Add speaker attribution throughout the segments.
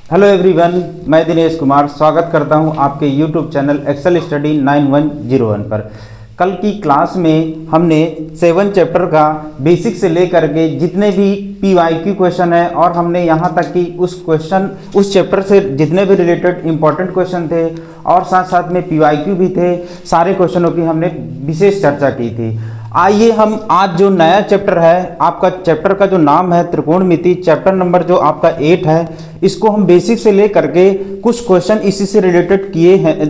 Speaker 1: Hello everyone, मैं दिनेश कुमार स्वागत करता हूं आपके यूट्यूब चैनल एक्सेल स्टडी 9101 पर। कल की क्लास में हमने 7 चैप्टर का बेसिक से लेकर के जितने भी PYQ क्वेश्चन है और हमने यहां तक कि उस चैप्टर से जितने भी रिलेटेड इंपॉर्टेंट क्वेश्चन थे और साथ साथ में PYQ भी थे, सारे क्वेश्चनों की हमने विशेष चर्चा की थी। आइए हम आज जो नया चैप्टर है, आपका चैप्टर का जो नाम है त्रिकोणमिति, चैप्टर नंबर जो आपका 8 है, इसको हम बेसिक से लेकर के कुछ क्वेश्चन इसी से रिलेटेड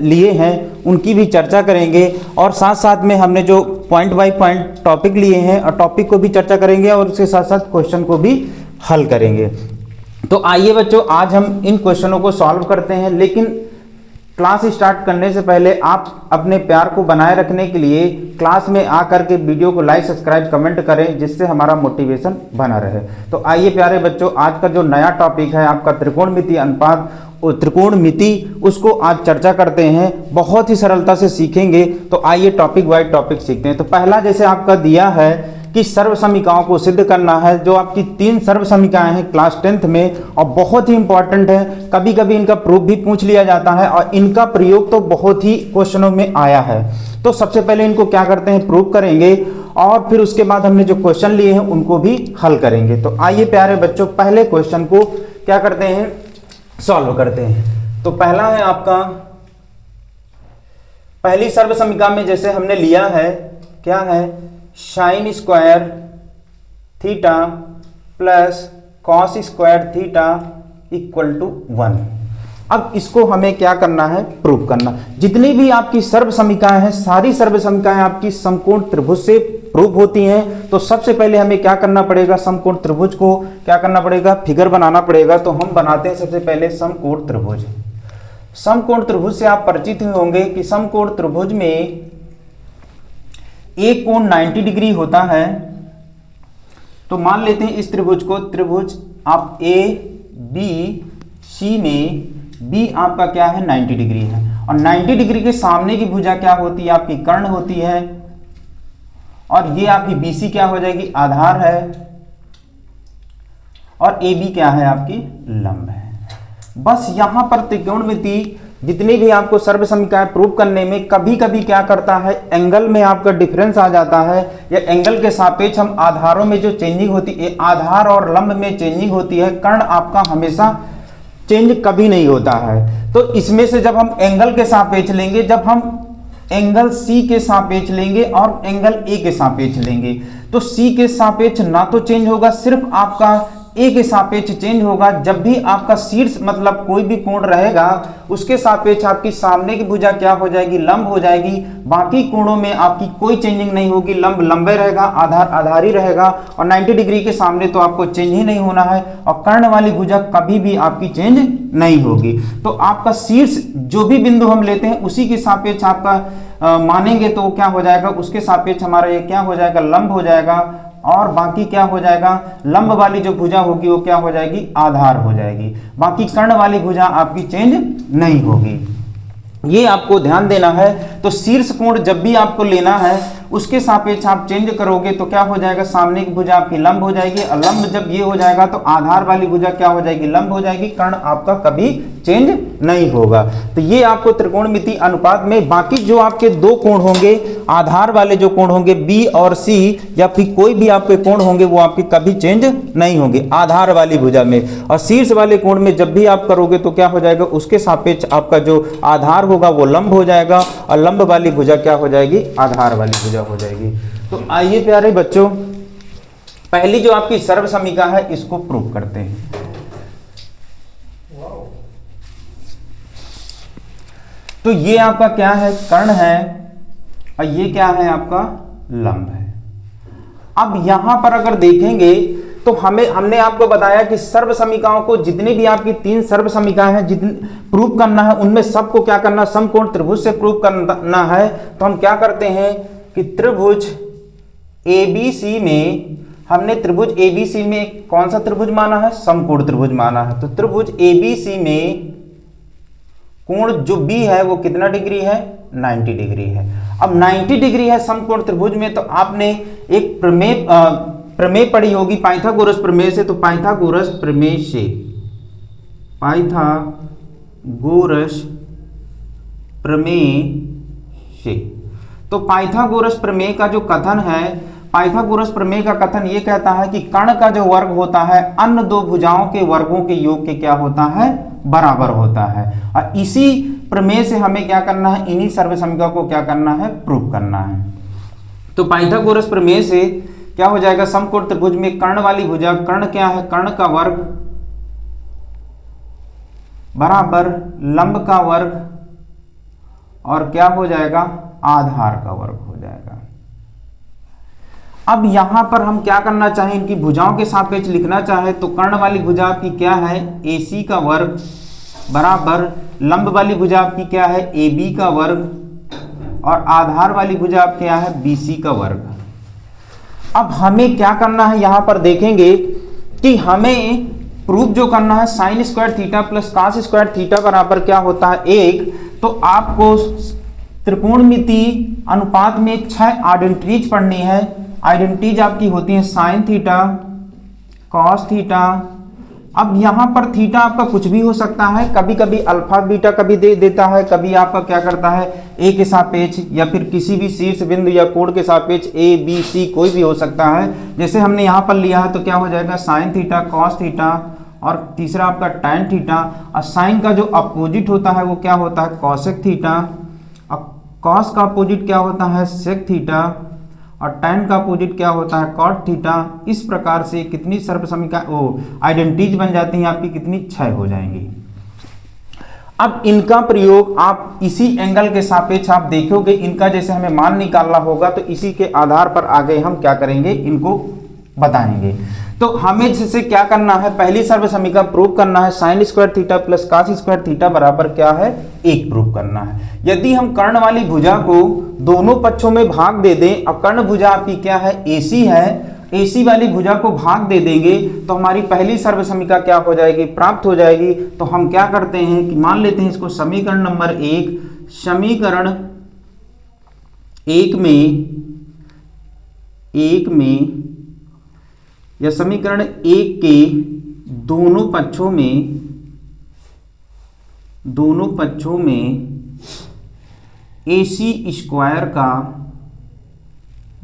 Speaker 1: लिए हैं, उनकी भी चर्चा करेंगे और साथ साथ में हमने जो पॉइंट बाय पॉइंट टॉपिक लिए हैं और टॉपिक को भी चर्चा करेंगे और उसके साथ साथ क्वेश्चन को भी हल करेंगे। तो आइए बच्चों, आज हम इन क्वेश्चनों को सॉल्व करते हैं, लेकिन क्लास स्टार्ट करने से पहले आप अपने प्यार को बनाए रखने के लिए क्लास में आकर के वीडियो को लाइक, सब्सक्राइब, कमेंट करें, जिससे हमारा मोटिवेशन बना रहे। तो आइए प्यारे बच्चों, आज का जो नया टॉपिक है आपका त्रिकोणमिति अनुपात और त्रिकोणमिति, उसको आज चर्चा करते हैं। बहुत ही सरलता से सीखेंगे। तो आइए टॉपिक वाइज टॉपिक सीखते हैं। तो पहला जैसे आपका दिया है कि सर्व समीकरणों को सिद्ध करना है, जो आपकी 3 सर्व समीकरण हैं क्लास 10th में और बहुत ही इंपॉर्टेंट है। कभी कभी इनका प्रूफ भी पूछ लिया जाता है और इनका प्रयोग तो बहुत ही क्वेश्चनों में आया है। तो सबसे पहले इनको क्या करते हैं, प्रूफ करेंगे और फिर उसके बाद हमने जो क्वेश्चन लिए हैं उनको भी हल करेंगे। तो आइए प्यारे बच्चों, पहले क्वेश्चन को क्या करते हैं, सॉल्व करते हैं। तो पहला है आपका, पहली सर्व समीकरण में जैसे हमने लिया है, क्या है, sine square theta plus cos square theta equal to 1। अब इसको हमें क्या करना है, प्रूव करना। जितनी भी आपकी सर्व समीकरण है, सारी सर्व समीकरण आपकी समकोण त्रिभुज से प्रूव होती हैं। तो सबसे पहले हमें क्या करना पड़ेगा, समकोण त्रिभुज को क्या करना पड़ेगा, फिगर बनाना पड़ेगा। तो हम बनाते हैं सबसे पहले समकोण त्रिभुज। समकोण त्रिभुज से आप परिचित होंगे कि समकोण त्रिभुज में एक कोण 90 डिग्री होता है। तो मान लेते हैं इस त्रिभुज को, त्रिभुज आप ABC में B आपका क्या है, 90 डिग्री है और 90 डिग्री के सामने की भुजा क्या होती है, आपकी कर्ण होती है और ये आपकी BC क्या हो जाएगी, आधार है और AB क्या है, आपकी लंब है। बस यहां पर त्रिकोणमिति जितनी भी आपको सर्व समीकरण प्रूव करने में कभी कभी क्या करता है, एंगल में आपका डिफरेंस आ जाता है या एंगल के सापेक्ष हम आधारों में जो चेंजिंग होती है, आधार और लंब में चेंजिंग होती है, कर्ण आपका हमेशा चेंज कभी नहीं होता है। तो इसमें से जब हम एंगल के सापेक्ष लेंगे, जब हम एंगल C के सापेक्ष लेंगे और एंगल A के सापेक्ष लेंगे, तो C के सापेक्ष ना तो चेंज होगा, सिर्फ आपका A के सापेक्ष चेंज होगा। जब भी आपका शीर्ष मतलब कोई भी कोण रहेगा, उसके सापेक्ष आपकी सामने की भुजा क्या हो जाएगी, लंब हो जाएगी। बाकी कोणों में आपकी कोई चेंजिंग नहीं होगी, लंब लंबे रहेगा, आधार आधार ही रहेगा और 90 डिग्री के सामने तो आपको चेंज ही नहीं होना है और कर्ण वाली भुजा कभी भी आपकी चेंज नहीं होगी। तो आपका शीर्ष जो भी बिंदु हम लेते हैं उसी के सापेक्ष आपका मानेंगे तो क्या हो जाएगा, उसके सापेक्ष हमारा ये क्या हो जाएगा, लंब हो जाएगा और बाकी क्या हो जाएगा, लंब वाली जो भुजा होगी वो क्या हो जाएगी, आधार हो जाएगी। बाकी कर्ण वाली भुजा आपकी चेंज नहीं होगी, ये आपको ध्यान देना है। तो शीर्ष कोण जब भी आपको लेना है उसके सापेक्ष आप चेंज करोगे तो क्या हो जाएगा, सामने की भुजा आपकी लंब हो जाएगी और लंब जब ये हो जाएगा तो आधार वाली भुजा क्या हो जाएगी, लंब हो जाएगी, कर्ण आपका कभी चेंज नहीं होगा। तो ये आपको त्रिकोणमिति अनुपात में बाकी जो आपके 2 कोण होंगे, आधार वाले जो कोण होंगे B और C या फिर कोई भी आपके कोण होंगे, वो आपके कभी चेंज नहीं होंगे आधार वाली भुजा में। और शीर्ष वाले कोण में जब भी आप करोगे तो क्या हो जाएगा, उसके सापेक्ष आपका जो आधार होगा वो लंब हो जाएगा और लंब वाली भुजा क्या हो जाएगी, आधार वाली भुजा हो जाएगी। तो आइए प्यारे बच्चों, पहली जो आपकी सर्व समीकरण है इसको प्रूव करते हैं। तो ये आपका क्या है, कर्ण है और ये क्या है, आपका लंब है। अब यहां पर अगर देखेंगे तो हमने आपको बताया कि सर्व समीकरणों को जितनी भी आपकी 3 सर्व समीकरण है, जितनी प्रूव करना है उनमें सबको क्या करना, समकोण त्रिभुज से प्रूव करना है। तो हम क्या करते हैं कि त्रिभुज ABC में हमने त्रिभुज ABC में कौन सा त्रिभुज माना है, समकोण त्रिभुज माना है। तो त्रिभुज ABC में कोण जो B है वो कितना डिग्री है, 90 डिग्री है। अब 90 डिग्री है समकोण त्रिभुज में, तो आपने एक प्रमेय पढ़ी होगी पाइथागोरस प्रमेय से। तो पाइथागोरस प्रमेय से पाइथागोरस प्रमेय से। तो पाइथागोरस प्रमेय का जो कथन है, पाइथागोरस प्रमेय का कथन ये कहता है कि कर्ण का जो वर्ग होता है अन्य दो भुजाओं के वर्गों के योग के क्या होता है, बराबर होता है। और इसी प्रमेय से हमें क्या करना है, इन्हीं सर्वसमीका को क्या करना है, प्रूव करना है। तो पाइथागोरस प्रमेय से क्या हो जाएगा, समकोण त्रिभुज में कर्ण वाली भुजा, कर्ण क्या है, कर्ण का वर्ग बराबर लंब का वर्ग और क्या हो जाएगा, आधार का वर्ग हो जाएगा। अब यहां पर हम क्या करना चाहें, इनकी भुजाओं के सापेक्ष लिखना चाहे तो कर्ण वाली भुजा आपकी क्या है, AC का वर्ग बराबर लंब वाली भुजा आपकी क्या है, AB का वर्ग और आधार वाली भुजा आपके क्या है, BC का वर्ग। अब हमें क्या करना है, यहां पर देखेंगे कि हमें प्रूफ जो करना है sine square theta plus cos square theta बराबर क्या होता है, 1। तो आपको त्रिकोणमिति अनुपात में 6 आइडेंटिटीज पढ़नी है। आइडेंटिटीज आपकी होती है साइन थीटा, कॉस थीटा। अब यहाँ पर थीटा आपका कुछ भी हो सकता है, कभी कभी अल्फा बीटा कभी दे देता है, कभी आपका क्या करता है ए के सापेक्ष या फिर किसी भी शीर्ष बिंदु या कोण के सापेक्ष ए बी सी कोई भी हो सकता है। जैसे हमने यहाँ पर लिया है तो क्या हो जाएगा साइन थीटा, कॉस थीटा और तीसरा आपका टैन थीटा। और साइन का जो अपोजिट होता है वो क्या होता है, कॉसेक थीटा। और कॉस का अपोजिट क्या होता है, सेक थीटा। और टैन का अपोजिट क्या होता है, कॉट थीटा। इस प्रकार से कितनी सर्वसमीका आइडेंटिटीज बन जाती हैं आपकी, कितनी 6 हो जाएंगी। अब इनका प्रयोग आप इसी एंगल के सापेक्ष आप देखोगे, इनका जैसे हमें मान निकालना होगा तो इसी के आधार पर आगे हम क्या करेंगे, इनको बताएंगे। तो हमें जैसे क्या करना है, पहली सर्वसमीका प्रूव करना है sine square theta plus cos square theta बराबर क्या है, 1 प्रूव करना है। यदि हम कर्ण वाली भुजा को दोनों पक्षों में भाग दे दें और कर्ण भुजा आपकी क्या है, AC है, AC वाली भुजा को भाग दे देंगे तो हमारी पहली सर्वसमीका क्या हो जाएगी, प्राप्त हो जाएगी। तो हम क्या करते हैं कि मान लेते हैं इसको समीकरण नंबर 1। समीकरण 1 में या समीकरण 1 के दोनों पक्षों में AC स्क्वायर का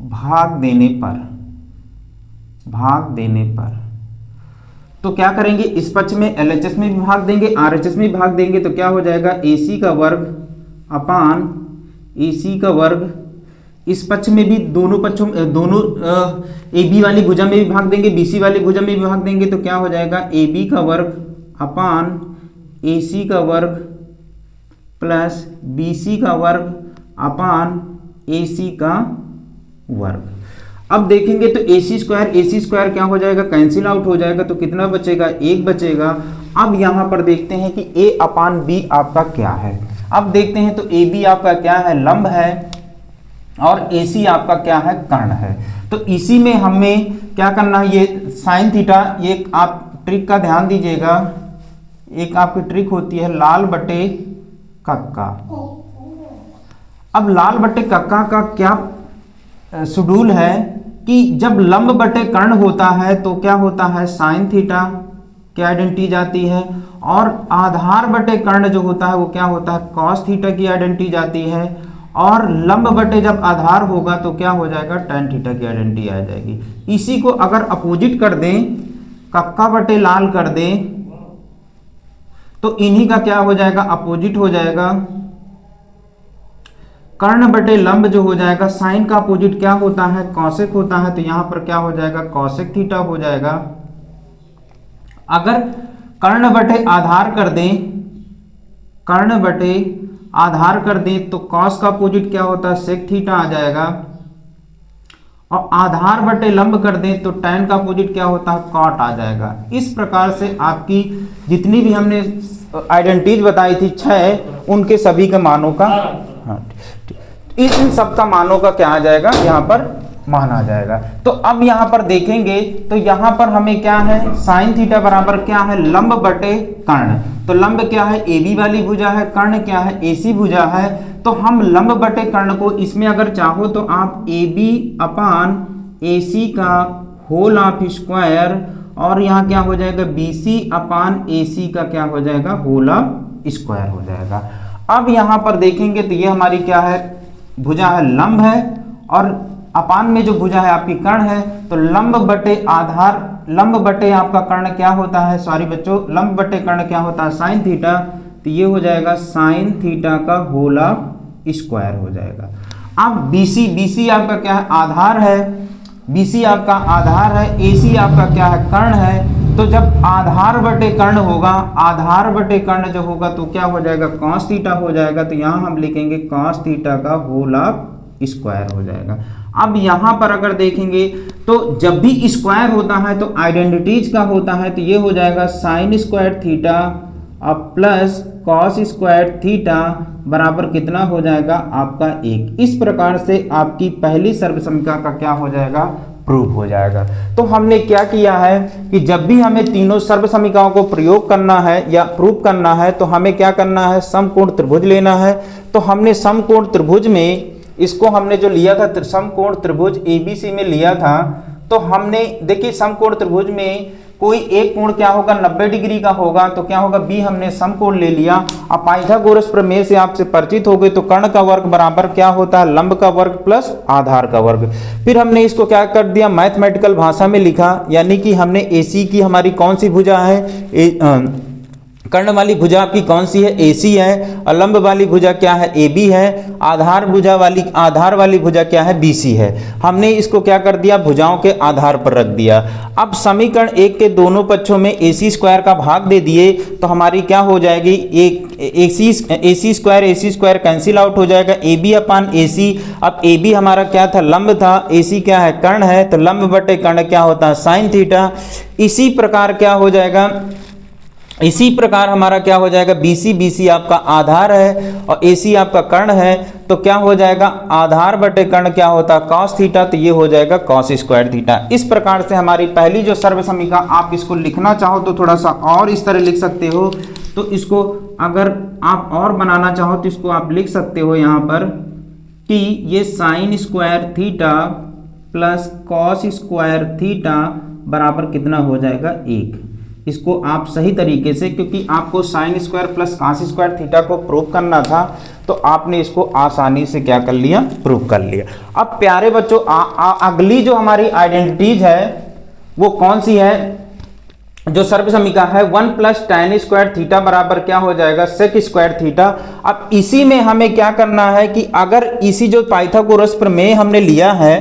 Speaker 1: भाग देने पर तो क्या करेंगे, इस पक्ष में LHS में भी भाग देंगे, RHS में भी भाग देंगे तो क्या हो जाएगा AC का वर्ग अपान AC का वर्ग। इस पक्ष में भी दोनों पक्षों दोनों AB वाली भुजा में भी भाग देंगे, BC वाली भुजा में भी भाग देंगे तो क्या हो जाएगा AB का वर्ग अपान AC का वर्ग प्लस BC का वर्ग अपान AC का वर्ग। अब देखेंगे तो AC स्क्वायर क्या हो जाएगा, कैंसिल आउट हो जाएगा तो कितना बचेगा, 1 बचेगा। अब यहाँ पर देखते हैं कि A अपान B आपका क्या है। अब देखते हैं तो AB आपका क्या है, लंब है और AC आपका क्या है, कर्ण है। तो इसी में हमें क्या करना है, ये साइन थीटा, ये आप ट्रिक का ध्यान दीजिएगा, एक आपकी ट्रिक होती है लाल बटे कक्का। अब लाल बटे कक्का का क्या शेड्यूल है कि जब लंब बटे कर्ण होता है तो क्या होता है, साइन थीटा की आइडेंटिटी जाती है और आधार बटे कर्ण जो होता है वो क्या होता है, कॉस थीटा की आइडेंटिटी जाती है और लंब बटे जब आधार होगा तो क्या हो जाएगा, टैन थीटा की आइडेंटिटी आ जाएगी। इसी को अगर अपोजिट कर दें, कक्का बटे लाल कर दें तो इन्हीं का क्या हो जाएगा, अपोजिट हो जाएगा। कर्ण बटे लंब जो हो जाएगा, साइन का अपोजिट क्या होता है, कॉसेक होता है तो यहां पर क्या हो जाएगा, कॉसेक थीटा हो जाएगा। अगर कर्ण बटे आधार कर दें तो कॉस का अपोजिट क्या होता है, सेक थीटा आ जाएगा और आधार बटे लंब कर दें तो टैन का अपोजिट क्या होता है, कॉट आ जाएगा। इस प्रकार से आपकी जितनी भी हमने आइडेंटिटीज बताई थी 6, उनके सभी के मानों का इन सब का मानों का क्या आ जाएगा, यहाँ पर मान आ जाएगा। तो अब यहाँ पर देखेंगे तो यहाँ पर हमें क्या है, साइन थीटा बराबर क्या है, लंब बटे कर्ण। तो लंब क्या है, AB वाली भुजा है, कर्ण क्या है, AC भुजा है। तो हम लंब बटे कर्ण को इसमें अगर चाहो तो आप AB अपान AC का होल ऑफ स्क्वायर और यहाँ क्या हो जाएगा BC अपान AC का क्या हो जाएगा होल स्क्वायर हो जाएगा। अब यहाँ पर देखेंगे तो ये हमारी क्या है भुजा है लंब है और अपान में जो भुजा है आपकी कर्ण है, तो लंब बटे आधार, लंब बटे आपका कर्ण क्या होता है, सॉरी बच्चों, लंब बटे कर्ण क्या होता है साइन थीटा, तो ये हो जाएगा साइन थीटा का होल स्क्वायर हो जाएगा। अब BC आपका क्या है आधार है, BC आपका आधार है, AC आपका क्या है कर्ण है, तो जब आधार बटे कर्ण होगा, आधार बटे कर्ण जो होगा तो क्या हो जाएगा cos थीटा हो जाएगा, तो यहाँ हम लिखेंगे cos थीटा का होल स्क्वायर हो जाएगा। अब यहाँ पर अगर देखेंगे तो जब भी स्क्वायर होता है तो आइडेंटिटीज का होता है, तो ये हो जाएगा साइन स्क्वायर थीटा अब प्लस कॉस स्क्वायर थीटा बराबर कितना हो जाएगा आपका 1। इस प्रकार से आपकी पहली सर्वसमीकरण का क्या हो जाएगा प्रूफ हो जाएगा। तो हमने क्या किया है कि जब भी हमें तीनों सर्वसमीकरणों को प्रयोग करना है या प्रूफ करना है तो हमें क्या करना है समकोण त्रिभुज लेना है। तो हमने समकोण त्रिभुज में इसको हमने जो लिया था समकोण त्रिभुज ABC में लिया था, तो हमने देखिए समकोण त्रिभुज में कोई एक कोण क्या होगा 90 डिग्री का होगा, तो क्या होगा B हमने समकोण ले लिया। अब पाइथागोरस प्रमेय से आपसे परिचित हो गए, तो कर्ण का वर्ग बराबर क्या होता है लंब का वर्ग प्लस आधार का वर्ग। फिर हमने इसको क्या कर दिया मैथमेटिकल भाषा में लिखा, यानी कि हमने AC की हमारी कौन सी भुजा है कर्ण वाली भुजा आपकी कौन सी है AC है, और लंब वाली भुजा क्या है AB है, आधार वाली भुजा क्या है BC है। हमने इसको क्या कर दिया भुजाओं के आधार पर रख दिया। अब समीकरण 1 के दोनों पक्षों में AC स्क्वायर का भाग दे दिए, तो हमारी क्या हो जाएगी AC स्क्वायर कैंसिल आउट हो जाएगा, AB अपान AC। अब AB हमारा क्या था लंब था, AC क्या है कर्ण है, तो लंब बटे कर्ण क्या होता है साइन थीटा। इसी प्रकार क्या हो जाएगा, इसी प्रकार हमारा क्या हो जाएगा BC आपका आधार है और AC आपका कर्ण है, तो क्या हो जाएगा आधार बटे कर्ण क्या होता है cos थीटा, तो ये हो जाएगा cos स्क्वायर थीटा। इस प्रकार से हमारी पहली जो सर्वसमीकरण आप इसको लिखना चाहो तो थोड़ा सा और इस तरह लिख सकते हो, तो इसको अगर आप और बनाना चाहो तो इसको आप लिख सकते हो यहाँ पर कि ये sign square theta plus cos square theta बराबर कितना हो जाएगा 1। इसको आप सही तरीके से, क्योंकि आपको sine square plus cos square theta को प्रूव करना था, तो आपने इसको आसानी से क्या कर लिया प्रूव कर लिया। अब प्यारे बच्चों अगली जो हमारी आइडेंटिटीज है वो कौन सी है, जो सर्वसमीकरण है 1 प्लस tan स्क्वायर थीटा बराबर क्या हो जाएगा sec स्क्वायर थीटा। अब इसी में हमें क्या करना है कि अगर इसी जो पाइथागोरस प्रमेय हमने लिया है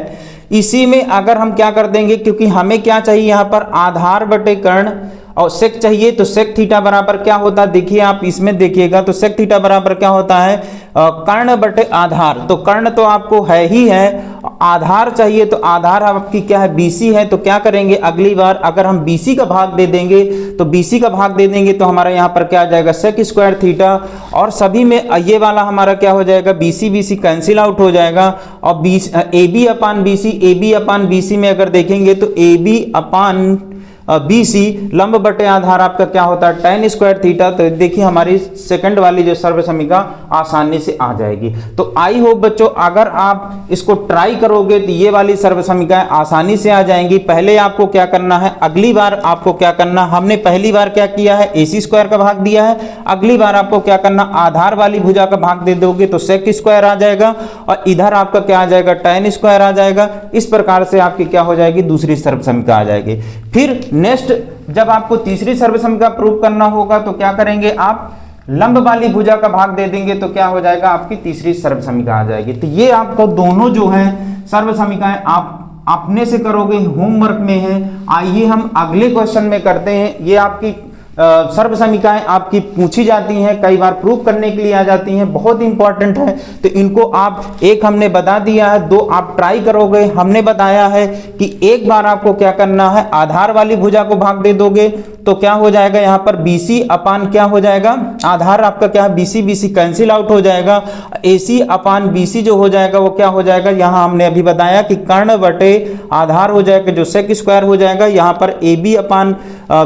Speaker 1: इसी में अगर हम क्या कर देंगे, क्योंकि हमें क्या चाहिए यहाँ पर आधार बटे कर्ण और सेक चाहिए, तो सेक थीटा बराबर क्या होता है देखिए आप इसमें देखिएगा, तो सेक थीटा बराबर क्या होता है कर्ण बटे आधार। तो कर्ण तो आपको है ही है, आधार चाहिए तो आधार आपकी क्या है BC है। तो क्या करेंगे अगली बार अगर हम BC का भाग दे देंगे, तो BC का भाग दे देंगे तो हमारा यहाँ पर क्या आ जाएगा सेक स्क्वायर थीटा, और सभी में ये वाला हमारा क्या हो जाएगा BC कैंसिल आउट हो जाएगा, और AB अपान BC में अगर देखेंगे तो AB अपान BC लंब बटे आधार आपका क्या होता है tan स्क्वायर थीटा। तो देखिए हमारी सेकंड वाली जो सर्वसमीकरण आसानी से आ जाएगी। तो आई होप बच्चों अगर आप इसको ट्राई करोगे तो ये वाली सर्वसमीकरण आसानी से आ जाएंगी। पहले आपको क्या करना है, अगली बार आपको क्या करना, हमने पहली बार क्या किया है AC स्क्वायर का भाग दिया है, अगली बार आपको क्या करना आधार वाली भुजा का भाग दे दोगे तो सेक स्क्वायर आ जाएगा, और इधर आपका क्या आ जाएगा tan स्क्वायर आ जाएगा। इस प्रकार से आपकी क्या हो जाएगी दूसरी सर्वसमीकरण आ जाएगी। फिर नेक्स्ट जब आपको तीसरी सर्वसमीकरण प्रूव करना होगा तो क्या करेंगे आप लंब वाली भुजा का भाग दे देंगे, तो क्या हो जाएगा आपकी तीसरी सर्वसमीकरण आ जाएगी। तो ये आपको दोनों जो है सर्वसमीकरण आप अपने से करोगे, होमवर्क में है। आइए हम अगले क्वेश्चन में करते हैं। ये आपकी सर्वसमीकरण आपकी पूछी जाती हैं, कई बार प्रूव करने के लिए आ जाती हैं, बहुत इंपॉर्टेंट है। तो इनको आप एक हमने बता दिया है, दो आप ट्राई करोगे। हमने बताया है कि एक बार आपको क्या करना है आधार वाली भुजा को भाग दे दोगे तो क्या हो जाएगा यहाँ पर BC अपान क्या हो जाएगा आधार आपका क्या है BC कैंसिल आउट हो जाएगा, AC अपान BC जो हो जाएगा वो क्या हो जाएगा, यहाँ हमने अभी बताया कि कर्ण बटे आधार हो जाएगा जो सेक स्क्वायर हो जाएगा, यहाँ पर AB अपान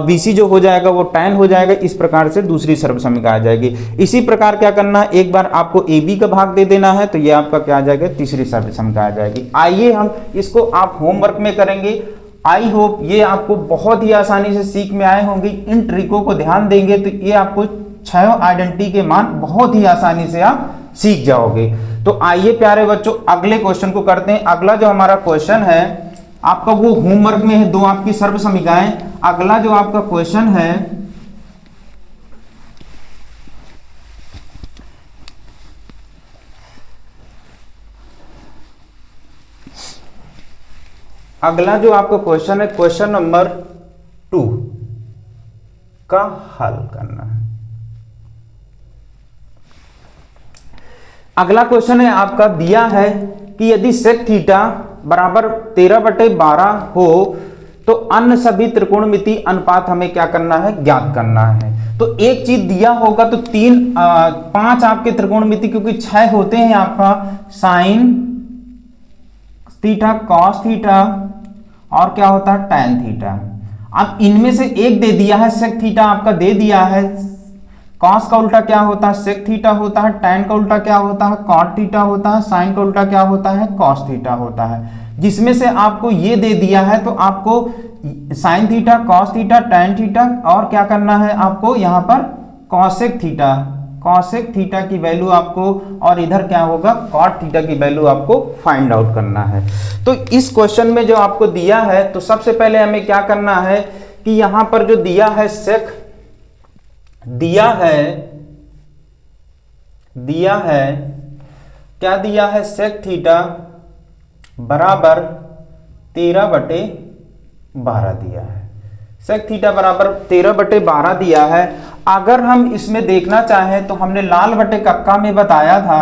Speaker 1: BC जो हो जाएगा वो tan हो जाएगा। इस प्रकार से दूसरी सर्वसमीकरण आ जाएगी। इसी प्रकार क्या करना है, एक बार आपको AB का भाग दे देना है तो ये आपका क्या आ जाएगा तीसरी सर्वसमीकरण आ जाएगी। आइए हम इसको आप होमवर्क में करेंगे। आई होप ये आपको बहुत ही आसानी से सीख में आए होंगे। इन ट्रिकों को ध्यान देंगे तो ये आपको 6 आइडेंटिटी के मान बहुत ही आसानी से आप सीख जाओगे। तो आइए प्यारे बच्चों अगले क्वेश्चन को करते हैं। अगला जो हमारा क्वेश्चन है आपका वो होमवर्क में है, 2 आपकी सर्व समीकरणाएं। अगला जो आपका क्वेश्चन है अगला जो आपका क्वेश्चन है क्वेश्चन नंबर 2 का हल करना है। अगला क्वेश्चन है आपका दिया है कि यदि सेक थीटा बराबर 13/12 हो तो अन्य सभी त्रिकोणमिति अनुपात हमें क्या करना है, ज्ञात करना है। तो एक चीज दिया होगा तो 5 आपके त्रिकोणमिति, क्योंकि 6 होते हैं आपका साइन थीटा, कॉस थीटा और क्या होता है टैन थीटा। अब इनमें से एक दे दिया है, सेक थीटा आपका दे दिया है। कॉस का उल्टा क्या होता है, सेक थीटा होता है। टैन का उल्टा क्या होता है, कॉट थीटा होता है। साइन का उल्टा क्या होता है, कॉस थीटा होता है। जिसमें से आपको ये दे दिया है तो आपको sine theta, cos theta, tan theta और क्या करना है आपको यहाँ पर कॉसेक थीटा, कॉसेक थीटा की वैल्यू आपको, और इधर क्या होगा कॉट थीटा की वैल्यू आपको फाइंड आउट करना है। तो इस क्वेश्चन में जो आपको दिया है तो सबसे पहले हमें क्या करना है कि यहां पर जो दिया है सेक दिया है क्या दिया है, सेक थीटा बराबर 13/12 दिया है। सेक थीटा बराबर 13/12 दिया है। अगर हम इसमें देखना चाहें तो हमने लाल बटे कक्का में बताया था,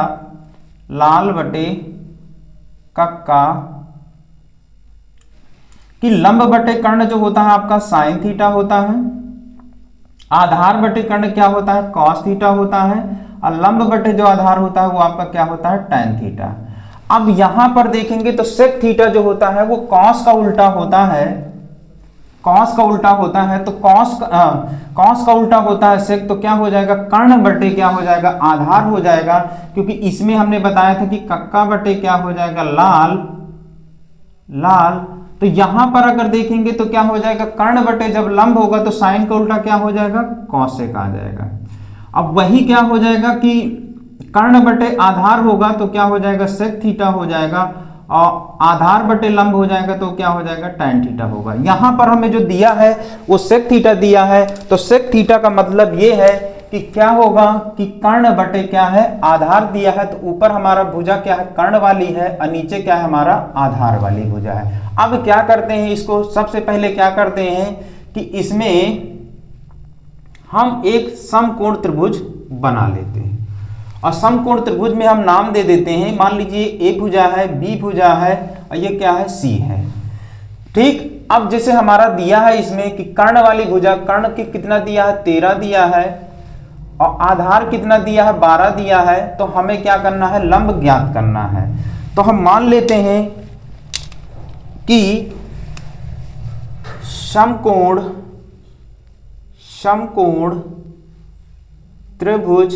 Speaker 1: लाल बटे कक्का कि लंब बटे कर्ण जो होता है आपका साइन थीटा होता है, आधार बटे कर्ण क्या होता है कॉस थीटा होता है, और लंब बटे जो आधार होता है वो आपका क्या होता है टैन थीटा। अब यहां पर देखेंगे तो सेक थीटा जो होता है वो कॉस का उल्टा होता है, कॉस का उल्टा होता है। तो कॉस का उल्टा होता है सेक, तो क्या हो जाएगा कर्ण बटे क्या हो जाएगा आधार हो जाएगा, क्योंकि इसमें हमने बताया था कि कक्का बटे क्या हो जाएगा लाल। तो यहां पर अगर देखेंगे तो क्या हो जाएगा कर्ण बटे जब लंब होगा तो साइन का उल्टा क्या हो जाएगा कॉसेक आ जाएगा। अब वही क्या हो जाएगा कि कर्ण बटे आधार होगा तो क्या हो जाएगा सेक थीटा हो जाएगा, और आधार बटे लंब हो जाएगा तो क्या हो जाएगा टैन थीटा होगा। यहां पर हमें जो दिया है वो सेक थीटा दिया है, तो सेक थीटा का मतलब ये है कि क्या होगा कि कर्ण बटे क्या है आधार दिया है, तो ऊपर हमारा भुजा क्या है कर्ण वाली है और नीचे क्या है हमारा आधार वाली भुजा है। अब क्या करते हैं इसको, सबसे पहले क्या करते हैं कि इसमें हम एक समकोण त्रिभुज बना लेते हैं, और समकोण त्रिभुज में हम नाम दे देते हैं, मान लीजिए ए भुजा है, बी भुजा है और ये क्या है सी है। ठीक, अब जैसे हमारा दिया है इसमें कि कर्ण वाली भुजा, कर्ण की कितना दिया है 13 दिया है, और आधार कितना दिया है 12 दिया है, तो हमें क्या करना है लंब ज्ञात करना है। तो हम मान लेते हैं कि समकोण त्रिभुज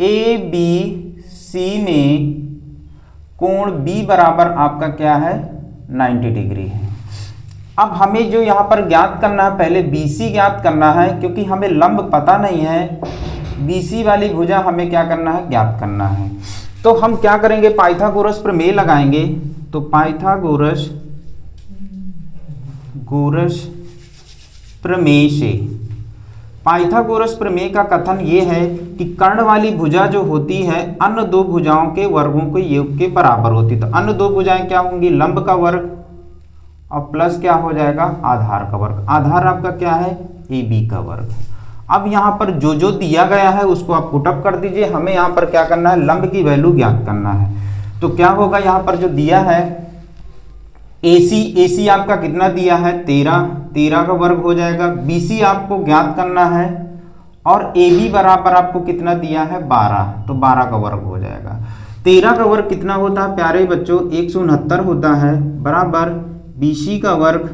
Speaker 1: ए बी सी में कोण बी बराबर आपका क्या है 90 डिग्री है। अब हमें जो यहाँ पर ज्ञात करना है पहले BC ज्ञात करना है, क्योंकि हमें लंब पता नहीं है। BC वाली भुजा हमें क्या करना है ज्ञात करना है। तो हम क्या करेंगे पाइथागोरस प्रमेय लगाएंगे। तो पाइथागोरस प्रमेय से, पाइथागोरस प्रमेय का कथन ये है कि कर्ण वाली भुजा जो होती है अन्य दो भुजाओं के वर्गों के योग के बराबर होती है। तो अन्य दो भुजाएं क्या होंगी लंब का वर्ग और प्लस क्या हो जाएगा आधार का वर्ग। आधार आपका क्या है AB का वर्ग। अब यहाँ पर जो दिया गया है उसको आप पुटअप कर दीजिए। हमें यहाँ पर क्या करना है लंब की वैल्यू ज्ञात करना है। तो क्या होगा यहाँ पर जो दिया है AC आपका कितना दिया है 13 का वर्ग हो जाएगा। BC आपको ज्ञात करना है और AB बराबर आपको कितना दिया है 12, तो 12 का वर्ग हो जाएगा। 13 का वर्ग कितना होता है प्यारे बच्चों 169 होता है बराबर BC का वर्ग,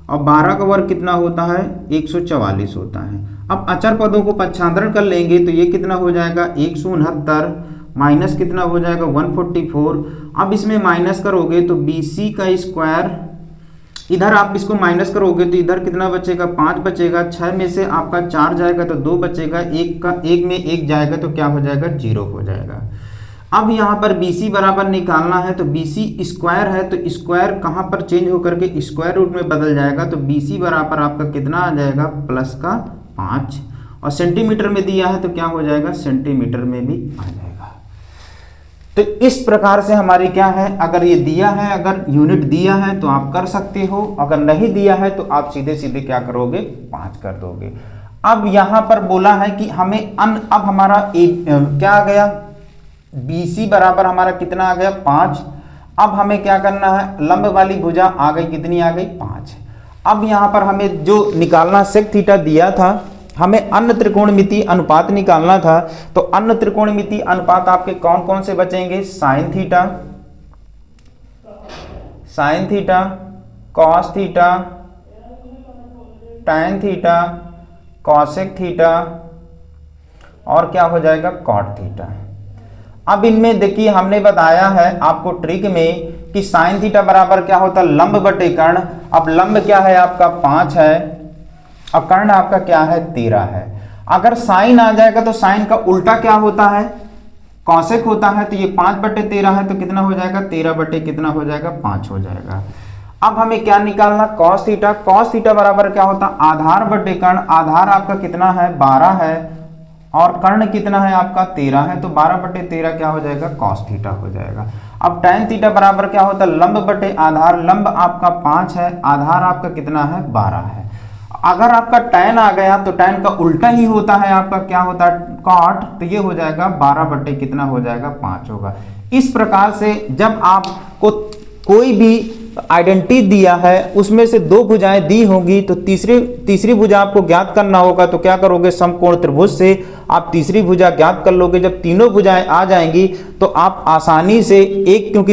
Speaker 1: और 12 का वर्ग कितना होता है 144 होता है। अब अचर पदों को पक्षांतरण कर लेंगे तो ये कितना हो जाएगा 169 माइनस कितना हो जाएगा 144। अब इसमें माइनस करोगे तो BC का स्क्वायर इधर आप इसको माइनस करोगे तो इधर कितना बचेगा, 5 बचेगा। 6 में से आपका 4 जाएगा तो 2 बचेगा, एक में 1 जाएगा तो क्या हो जाएगा, 0 हो जाएगा। अब यहाँ पर BC बराबर निकालना है तो BC स्क्वायर है तो स्क्वायर कहाँ पर चेंज होकर के स्क्वायर रूट में बदल जाएगा, तो BC बराबर आपका कितना आ जाएगा, प्लस का 5, और सेंटीमीटर में दिया है तो क्या हो जाएगा, सेंटीमीटर में भी आ जाएगा। तो इस प्रकार से हमारी क्या है, अगर ये दिया है, अगर यूनिट दिया है तो आप कर सकते हो, अगर नहीं दिया है तो आप सीधे सीधे क्या करोगे, 5 कर दोगे। अब यहाँ पर बोला है कि हमें अब हमारा क्या आ गया, BC बराबर हमारा कितना आ गया, 5। अब हमें क्या करना है, लंब वाली भुजा आ गई, कितनी आ गई, 5। अब यहाँ पर हमें जो निकालना सेक थीटा दिया था, हमें अन्य त्रिकोणमिति अनुपात निकालना था। तो अन्य त्रिकोणमिति अनुपात आपके कौन कौन से बचेंगे, sine theta, cos theta, tan theta, cosec theta, और क्या हो जाएगा, कॉट थीटा। अब इनमें देखिए हमने बताया है आपको ट्रिक में कि साइन थीटा बराबर क्या होता है, लंब बटे कर्ण। अब लंब क्या है आपका 5 है और कर्ण आपका क्या है, 13 है। अगर साइन आ जाएगा तो साइन का उल्टा क्या होता है, कॉसेक होता है। तो ये 5 बटे 13 है तो कितना हो जाएगा, 13 बटे कितना हो जाएगा, 5 हो जाएगा। अब हमें क्या निकालना, कॉस थीटा बराबर क्या होता है, आधार बटे कर्ण। आधार आपका कितना है, 12 है, और कर्ण कितना है आपका, 13 है। तो 12 बटे 13 क्या हो जाएगा, कॉस थीटा हो जाएगा। अब टैन थीटा बराबर क्या होता है, लंब बटे आधार। लंब आपका 5 है, आधार आपका कितना है, 12 है। अगर आपका टैन आ गया तो टैन का उल्टा ही होता है आपका, क्या होता है, कॉट। तो ये हो जाएगा 12 बटे कितना हो जाएगा, 5 होगा। इस प्रकार से जब आपको कोई भी आइडेंटिटी दिया है उसमें से 2 भुजाएं दी होंगी तो तीसरी भुजा आपको ज्ञात करना होगा। तो क्या करोगे, समकोण त्रिभुज से आप तीसरी भुजा ज्ञात कर लोगे। जब तीनों भुजाएं आ जाएंगी तो आप आसानी से क्योंकि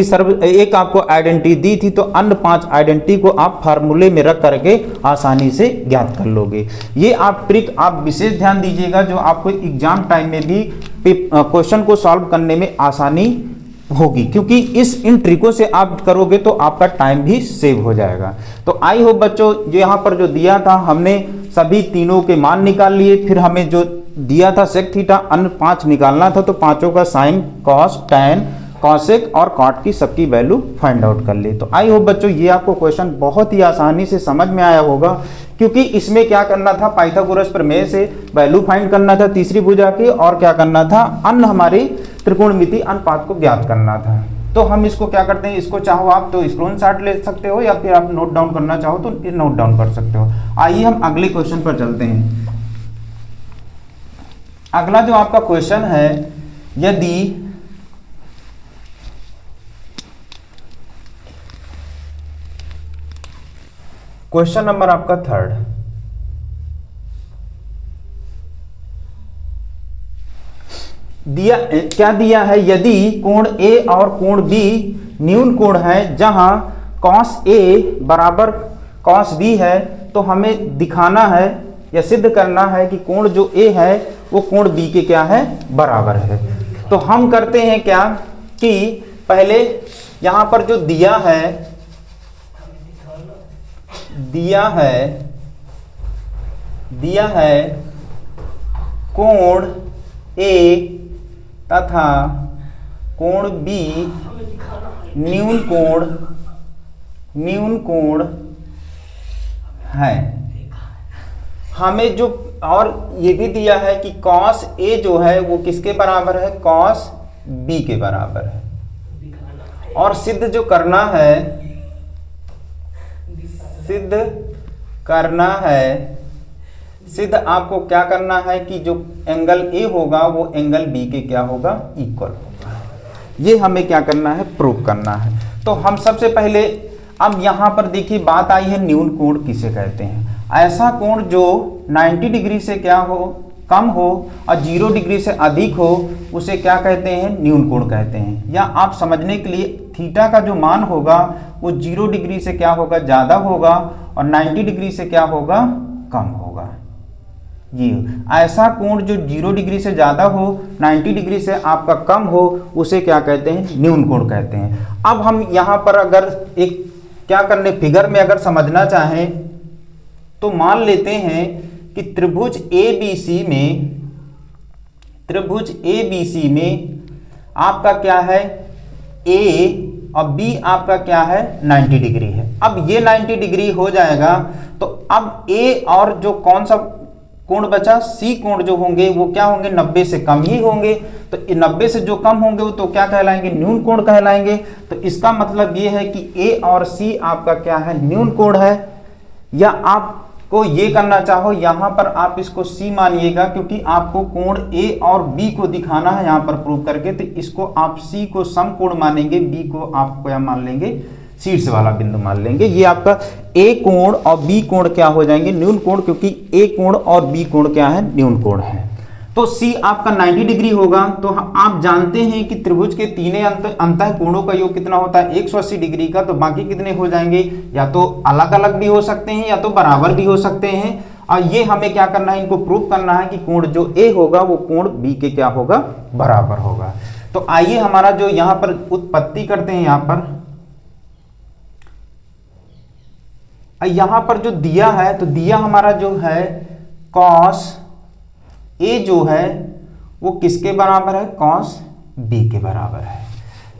Speaker 1: एक आपको आइडेंटिटी दी थी तो अन्य 5 आइडेंटिटी को आप फार्मूले में रख करके आसानी से ज्ञात कर लोगे। ये आप ट्रिक आप विशेष ध्यान दीजिएगा, जो आपको एग्जाम टाइम में भी क्वेश्चन को सॉल्व करने में आसानी होगी, क्योंकि इन ट्रिकों से आप करोगे तो आपका टाइम भी सेव हो जाएगा। तो आई होप बच्चों, जो यहाँ पर जो दिया था हमने सभी तीनों के मान निकाल लिए। फिर हमें जो दिया था सेक थीटा अन्य 5 निकालना था, तो पांचों का साइन, कॉस, टैन, कॉसेक और कॉट की सबकी वैल्यू फाइंड आउट कर ली। तो आई होप बच्चों ये आपको क्वेश्चन बहुत ही आसानी से समझ में आया होगा, क्योंकि इसमें क्या करना था, पाइथागोरस प्रमेय से वैल्यू फाइंड करना था तीसरी भुजा की, और क्या करना था, अन्य हमारी त्रिकोणमिति अनुपात को ज्ञात करना था। तो हम इसको क्या करते हैं, इसको चाहो आप तो स्क्रीनशॉट ले सकते हो या फिर आप नोट डाउन करना चाहो तो फिर नोट डाउन कर सकते हो। आइए हम अगले क्वेश्चन पर चलते हैं। अगला जो आपका क्वेश्चन है, यदि क्वेश्चन नंबर आपका 3 दिया, क्या दिया है, यदि कोण A और कोण B न्यून कोण है, जहां cos A बराबर cos B है, तो हमें दिखाना है या सिद्ध करना है कि कोण जो A है वो कोण B के क्या है, बराबर है। तो हम करते हैं क्या कि पहले यहां पर जो दिया है कोण A तथा कोण B न्यून कोण है। हमें जो और ये भी दिया है कि cos A जो है वो किसके बराबर है, cos B के बराबर है। और सिद्ध जो करना है, सिद्ध आपको क्या करना है कि जो एंगल A होगा वो एंगल B के क्या होगा, इक्वल होगा। ये हमें क्या करना है, प्रूव करना है। तो हम सबसे पहले अब यहाँ पर देखिए बात आई है न्यून कोण किसे कहते हैं। ऐसा कोण जो 90 डिग्री से क्या हो, कम हो और 0 डिग्री से अधिक हो, उसे क्या कहते हैं, न्यून कोण कहते हैं। या आप समझने के लिए थीटा का जो मान होगा वो 0 डिग्री से क्या होगा, ज़्यादा होगा, और 90 डिग्री से क्या होगा, कम होगा। ये ऐसा कोण जो 0 डिग्री से ज़्यादा हो, 90 डिग्री से आपका कम हो, उसे क्या कहते हैं, न्यून कोण कहते हैं। अब हम यहाँ पर अगर एक क्या करने, फिगर में अगर समझना चाहें तो मान लेते हैं कि त्रिभुज ABC में आपका क्या है, ए और बी आपका क्या है 90 डिग्री है। अब ये 90 डिग्री हो जाएगा तो अब ए और जो कौन सा कोण बचा, सी कोण जो होंगे वो क्या होंगे, 90 से कम ही होंगे। तो 90 से जो कम होंगे वो तो क्या कहलाएंगे, न्यून कोण कहलाएंगे। तो इसका मतलब ये है कि ए और सी आपका क्या है, न्यून कोण है। या आपको ये करना चाहो यहां पर आप इसको सी मानिएगा, क्योंकि आपको कोण ए और बी को दिखाना है यहां पर प्रूव करके, तो इसको आप सी को समकोण मानेंगे, बी को आप क्या मान लेंगे, शीर्ष वाला बिंदु मान लेंगे। ये आपका ए कोण और बी कोण क्या हो जाएंगे, न्यून कोण, क्योंकि ए कोण और बी कोण क्या है, न्यून कोण है। तो सी आपका 90 डिग्री होगा। तो आप जानते हैं कि त्रिभुज के तीनों अंतः कोणों का योग कितना होता है, 180 डिग्री का। तो बाकी कितने हो जाएंगे, या तो अलग अलग भी हो सकते हैं या तो बराबर भी हो सकते हैं। और ये हमें क्या करना है, इनको प्रूव करना है कि कोण जो ए होगा वो कोण बी के क्या होगा, बराबर होगा। तो आइए हमारा जो यहाँ पर उत्पत्ति करते हैं, यहाँ पर जो दिया है, तो दिया हमारा जो है कॉस ए जो है वो किसके बराबर है, कॉस बी के बराबर है।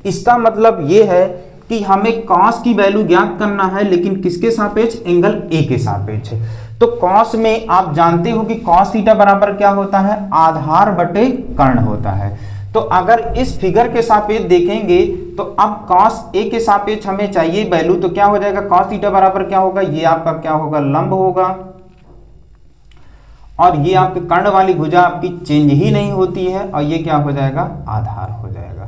Speaker 1: इसका मतलब ये है कि हमें कॉस की वैल्यू ज्ञात करना है, लेकिन किसके सापेक्ष, एंगल ए के सापेक्ष। तो कॉस में आप जानते हो कि कॉस थीटा बराबर क्या होता है, आधार बटे कर्ण होता है। तो अगर इस फिगर के सापेक्ष देखेंगे तो अब कॉस ए के सापेक्ष हमें चाहिए वैल्यू, तो क्या हो जाएगा, कॉस थीटा बराबर क्या होगा, ये आपका क्या होगा, लंब होगा। और ये आपके कर्ण वाली भुजा आपकी चेंज ही नहीं होती है, और ये क्या हो जाएगा, आधार हो जाएगा।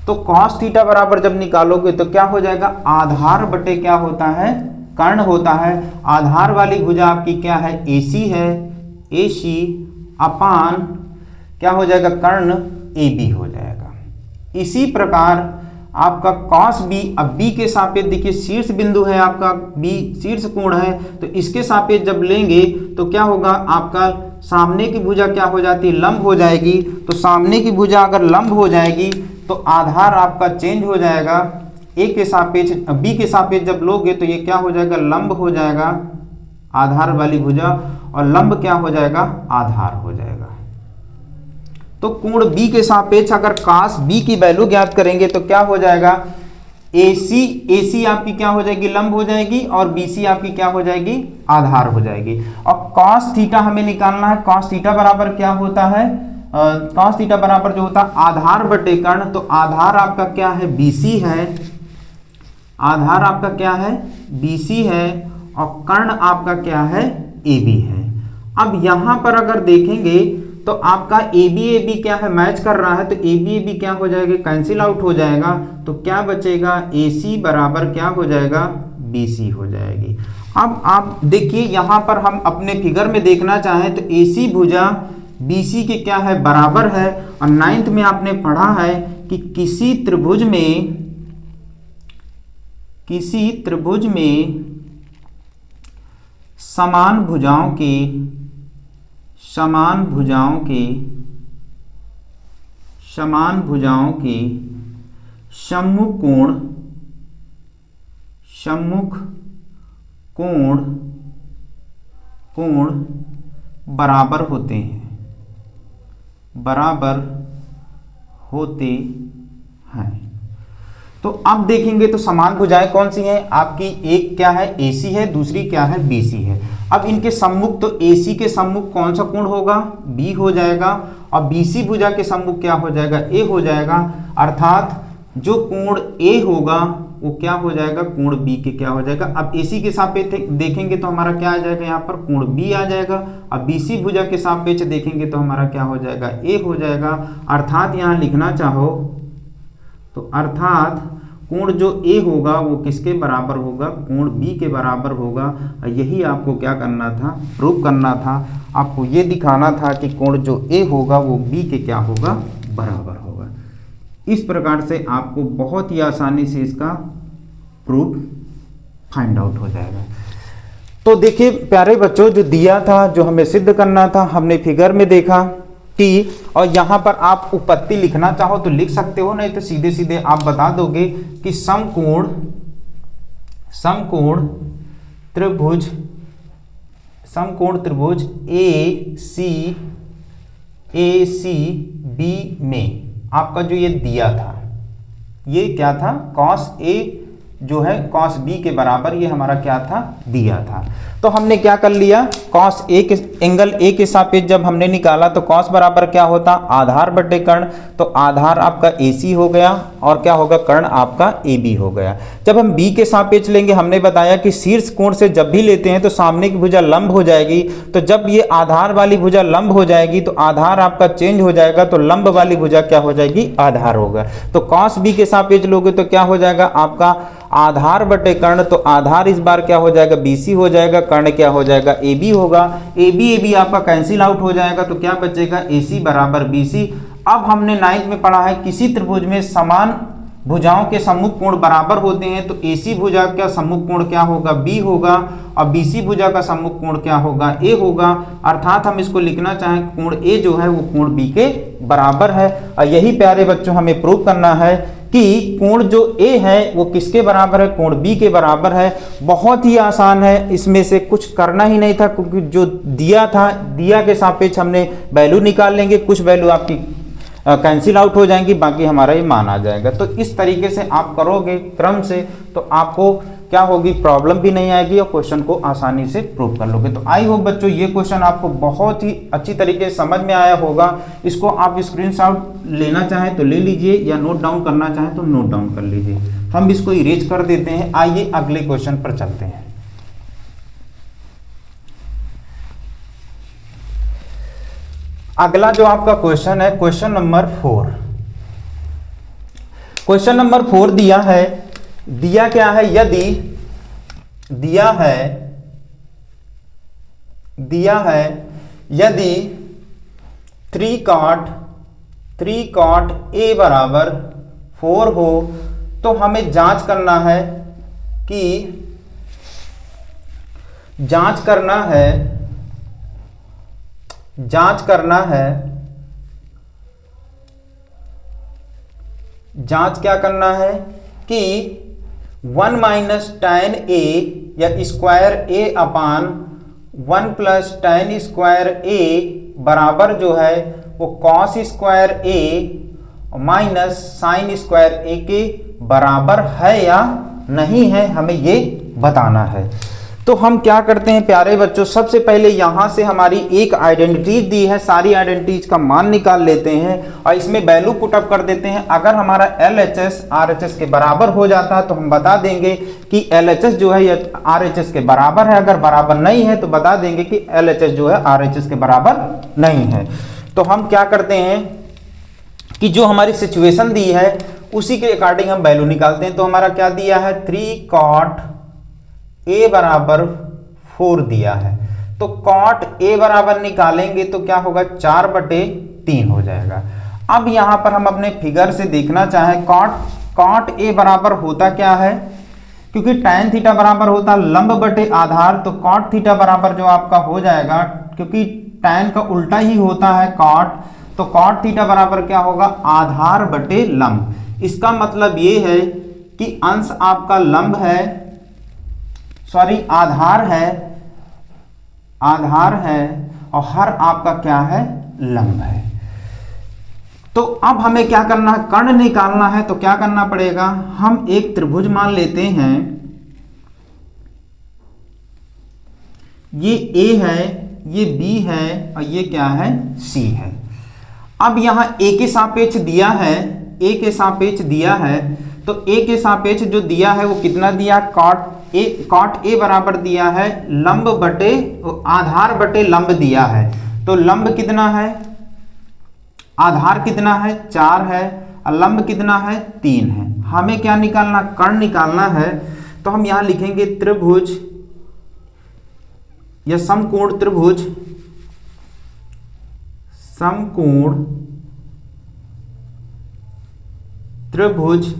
Speaker 1: तो कॉस थीटा बराबर जब निकालोगे तो क्या हो जाएगा, आधार बटे क्या होता है, कर्ण होता है। आधार वाली भुजा आपकी क्या है, AC है, AC अपान क्या हो जाएगा, कर्ण AB हो जाएगा। इसी प्रकार आपका cos B, अब B के सापेक्ष देखिए शीर्ष बिंदु है आपका, B शीर्ष कोण है, तो इसके सापेक्ष जब लेंगे तो क्या होगा, आपका सामने की भुजा क्या हो जाती है, लंब हो जाएगी। तो सामने की भुजा अगर लंब हो जाएगी तो आधार आपका चेंज हो जाएगा, A के सापेक्ष B के सापेक्ष जब लोगे तो ये क्या हो जाएगा, लंब हो जाएगा आधार वाली भुजा, और लंब क्या हो जाएगा, आधार हो जाएगा। तो कोण B के सापेक्ष अगर cos B की वैल्यू ज्ञात करेंगे तो क्या हो जाएगा, AC आपकी क्या हो जाएगी, लंब हो जाएगी, और BC आपकी क्या हो जाएगी, आधार हो जाएगी। और cos थीटा हमें निकालना है, cos थीटा बराबर क्या होता है, cos थीटा बराबर जो होता है आधार बटे कर्ण। तो आधार आपका क्या है, BC है, आधार आपका क्या है, BC है, और कर्ण आपका क्या है, AB है। अब यहां पर अगर देखेंगे तो आपका AB क्या है, मैच कर रहा है, तो AB क्या हो जाएगा, कैंसिल आउट हो जाएगा। तो क्या बचेगा, AC बराबर क्या हो जाएगा, BC हो जाएगी। अब आप देखिए यहां पर हम अपने फिगर में देखना चाहें तो AC भुजा BC के क्या है, बराबर है। और 9th में आपने पढ़ा है कि किसी त्रिभुज में समान भुजाओं के सम्मुख कोण बराबर होते हैं। तो अब देखेंगे तो समान भुजाएं कौन सी हैं आपकी, एक क्या है AC है, दूसरी क्या है BC है। अब इनके सम्मुख, तो AC के सम्मुख कौन सा कोण होगा, B हो जाएगा, और BC भुजा के सम्मुख क्या हो जाएगा, A हो जाएगा। अर्थात जो कोण A होगा वो क्या हो जाएगा, कोण B के क्या हो जाएगा। अब AC के सापेक्ष देखेंगे तो हमारा क्या आ जाएगा, यहाँ पर कोण B आ जाएगा। अब BC भुजा के सापेक्ष देखेंगे तो हमारा क्या हो जाएगा, A हो जाएगा। अर्थात यहाँ लिखना चाहो तो अर्थात कोण जो A होगा वो किसके बराबर होगा, कोण B के बराबर होगा। यही आपको क्या करना था, प्रूव करना था। आपको ये दिखाना था कि कोण जो A होगा वो B के क्या होगा, बराबर होगा। इस प्रकार से आपको बहुत ही आसानी से इसका प्रूफ फाइंड आउट हो जाएगा। तो देखिए प्यारे बच्चों, जो दिया था, जो हमें सिद्ध करना था, हमने फिगर में देखा कि, और यहाँ पर आप उत्पत्ति लिखना चाहो तो लिख सकते हो, नहीं तो सीधे सीधे आप बता दोगे कि समकोण समकोण त्रिभुज ए सी बी में आपका जो ये दिया था, ये क्या था, कॉस ए जो है कॉस बी के बराबर, ये हमारा क्या था, दिया था। तो हमने क्या कर लिया, कॉस ए के एंगल ए के सापेक्ष जब हमने निकाला तो कॉस बराबर क्या होता, आधार बटे कर्ण, तो आधार आपका AC हो गया और क्या होगा, कर्ण आपका AB हो गया। जब हम B के सापेक्ष लेंगे, हमने बताया कि शीर्ष कोण से जब भी लेते हैं तो सामने की भुजा लंब हो जाएगी, तो जब ये आधार वाली भुजा लंब हो जाएगी तो आधार आपका चेंज हो जाएगा, तो लंब वाली भुजा क्या हो जाएगी, आधार होगा। तो कॉस B के सापेक्ष लोगे तो क्या हो जाएगा आपका आधार बटे कर्ण, तो आधार इस बार क्या हो जाएगा, BC हो जाएगा, कर्ण क्या हो जाएगा, AB होगा। AB आपका कैंसिल आउट हो जाएगा, तो क्या बचेगा, AC बराबर BC। अब हमने 9th में पढ़ा है किसी त्रिभुज में समान भुजाओं के सम्मुख कोण बराबर होते हैं, तो AC भुजा का सम्मुख कोण क्या होगा, B होगा, और BC भुजा का सम्मुख कोण क्या होगा, A होगा। अर्थात हम इसको लिखना चाहें कोण A जो है वो कोण B के बराबर है। और यही प्यारे बच्चों हमें प्रूव करना है कि कोण जो A है वो किसके बराबर है, कोण B के बराबर है। बहुत ही आसान है, इसमें से कुछ करना ही नहीं था, क्योंकि जो दिया था, दिया के सापेक्ष हमने वैल्यू निकाल लेंगे, कुछ वैल्यू आपकी कैंसिल आउट हो जाएंगी, बाकी हमारा ये मान आ जाएगा। तो इस तरीके से आप करोगे क्रम से, तो आपको क्या होगी, प्रॉब्लम भी नहीं आएगी और क्वेश्चन को आसानी से प्रूव कर लोगे। तो आई होप बच्चों ये क्वेश्चन आपको बहुत ही अच्छी तरीके से समझ में आया होगा। इसको आप स्क्रीनशॉट लेना चाहें तो ले लीजिए, या नोट डाउन करना चाहें तो नोट डाउन कर लीजिए। हम इसको इरेज कर देते हैं। आइए अगले क्वेश्चन पर चलते हैं। अगला जो आपका क्वेश्चन है, क्वेश्चन नंबर 4। क्वेश्चन नंबर 4 दिया है, दिया क्या है, यदि दिया है यदि 3 cot A बराबर 4 हो, तो हमें जांच करना है कि जांच क्या करना है कि 1 माइनस tan A या square A upon 1 plus tan square A बराबर जो है वो cos square A minus sine square A के बराबर है या नहीं है, हमें ये बताना है। तो हम क्या करते हैं प्यारे बच्चों, सबसे पहले यहां से हमारी एक आइडेंटिटी दी है, सारी आइडेंटिटीज का मान निकाल लेते हैं और इसमें वैल्यू पुटअप कर देते हैं। अगर हमारा LHS RHS के बराबर हो जाता है तो हम बता देंगे कि LHS जो है ये RHS के बराबर है, अगर बराबर नहीं है तो बता देंगे कि LHS जो है RHS के बराबर नहीं है। तो हम क्या करते हैं कि जो हमारी सिचुएशन दी है उसी के अकॉर्डिंग हम वैल्यू निकालते हैं। तो हमारा क्या दिया है, 3 cot A बराबर 4 दिया है, तो cot A बराबर निकालेंगे तो क्या होगा, 4/3 हो जाएगा। अब यहां पर हम अपने फिगर से देखना चाहें cot A बराबर होता क्या है, क्योंकि tan थीटा बराबर होता लंब बटे आधार, तो cot थीटा बराबर जो आपका हो जाएगा, क्योंकि tan का उल्टा ही होता है cot, तो cot थीटा बराबर क्या होगा, आधार बटे लंब। इसका मतलब ये है कि अंश आपका लंब है, सॉरी आधार है और हर आपका क्या है, लंब है। तो अब हमें क्या करना है, कर्ण निकालना है। तो क्या करना पड़ेगा, हम एक त्रिभुज मान लेते हैं, ये A है, ये B है और ये क्या है, C है। अब यहां A के सापेक्ष दिया है, A के सापेक्ष दिया है, तो A के सापेक्ष जो दिया है वो कितना दिया, cot A बराबर दिया है लंब बटे आधार बटे लंब दिया है। तो लंब कितना है, आधार कितना है, 4 है, और लंब कितना है, 3 है। हमें क्या निकालना, कर्ण निकालना है। तो हम यहां लिखेंगे त्रिभुज या समकोण त्रिभुज, समकोण त्रिभुज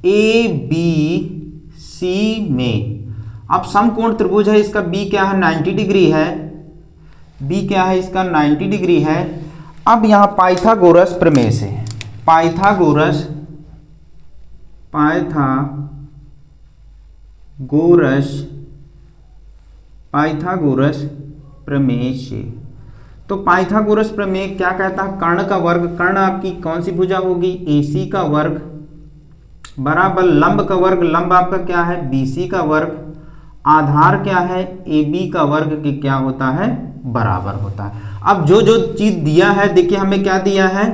Speaker 1: ABC में। अब समकोण त्रिभुज है, इसका B क्या है, 90 डिग्री है, B क्या है इसका 90 डिग्री है। अब यहां पाइथागोरस प्रमेय से, पाइथागोरस पाइथागोरस प्रमेय से। तो पाइथागोरस प्रमेय क्या कहता है, कर्ण का वर्ग, कर्ण आपकी कौन सी भुजा होगी, AC का वर्ग, बराबर लंब का वर्ग, लंब आपका क्या है, BC का वर्ग, आधार क्या है, AB का वर्ग के क्या होता है, बराबर होता है। अब जो जो चीज दिया है, देखिए हमें क्या दिया है,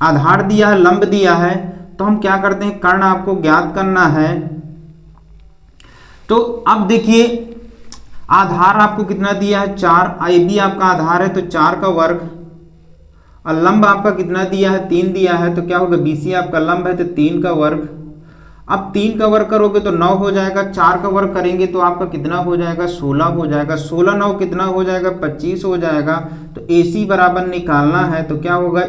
Speaker 1: आधार दिया है, लंब दिया है, तो हम क्या करते हैं, कर्ण आपको ज्ञात करना है। तो अब देखिए आधार आपको कितना दिया है, 4, AB आपका आधार है तो 4 का वर्ग, और लंब आपका कितना दिया है, 3 दिया है, तो क्या होगा, BC आपका लंब है तो 3 का वर्ग। अब 3 का वर्ग करोगे तो 9 हो जाएगा, 4 का वर्ग करेंगे तो आपका कितना हो जाएगा, 16 हो जाएगा, 16 9 कितना हो जाएगा, 25 हो जाएगा। तो AC बराबर निकालना है तो क्या होगा,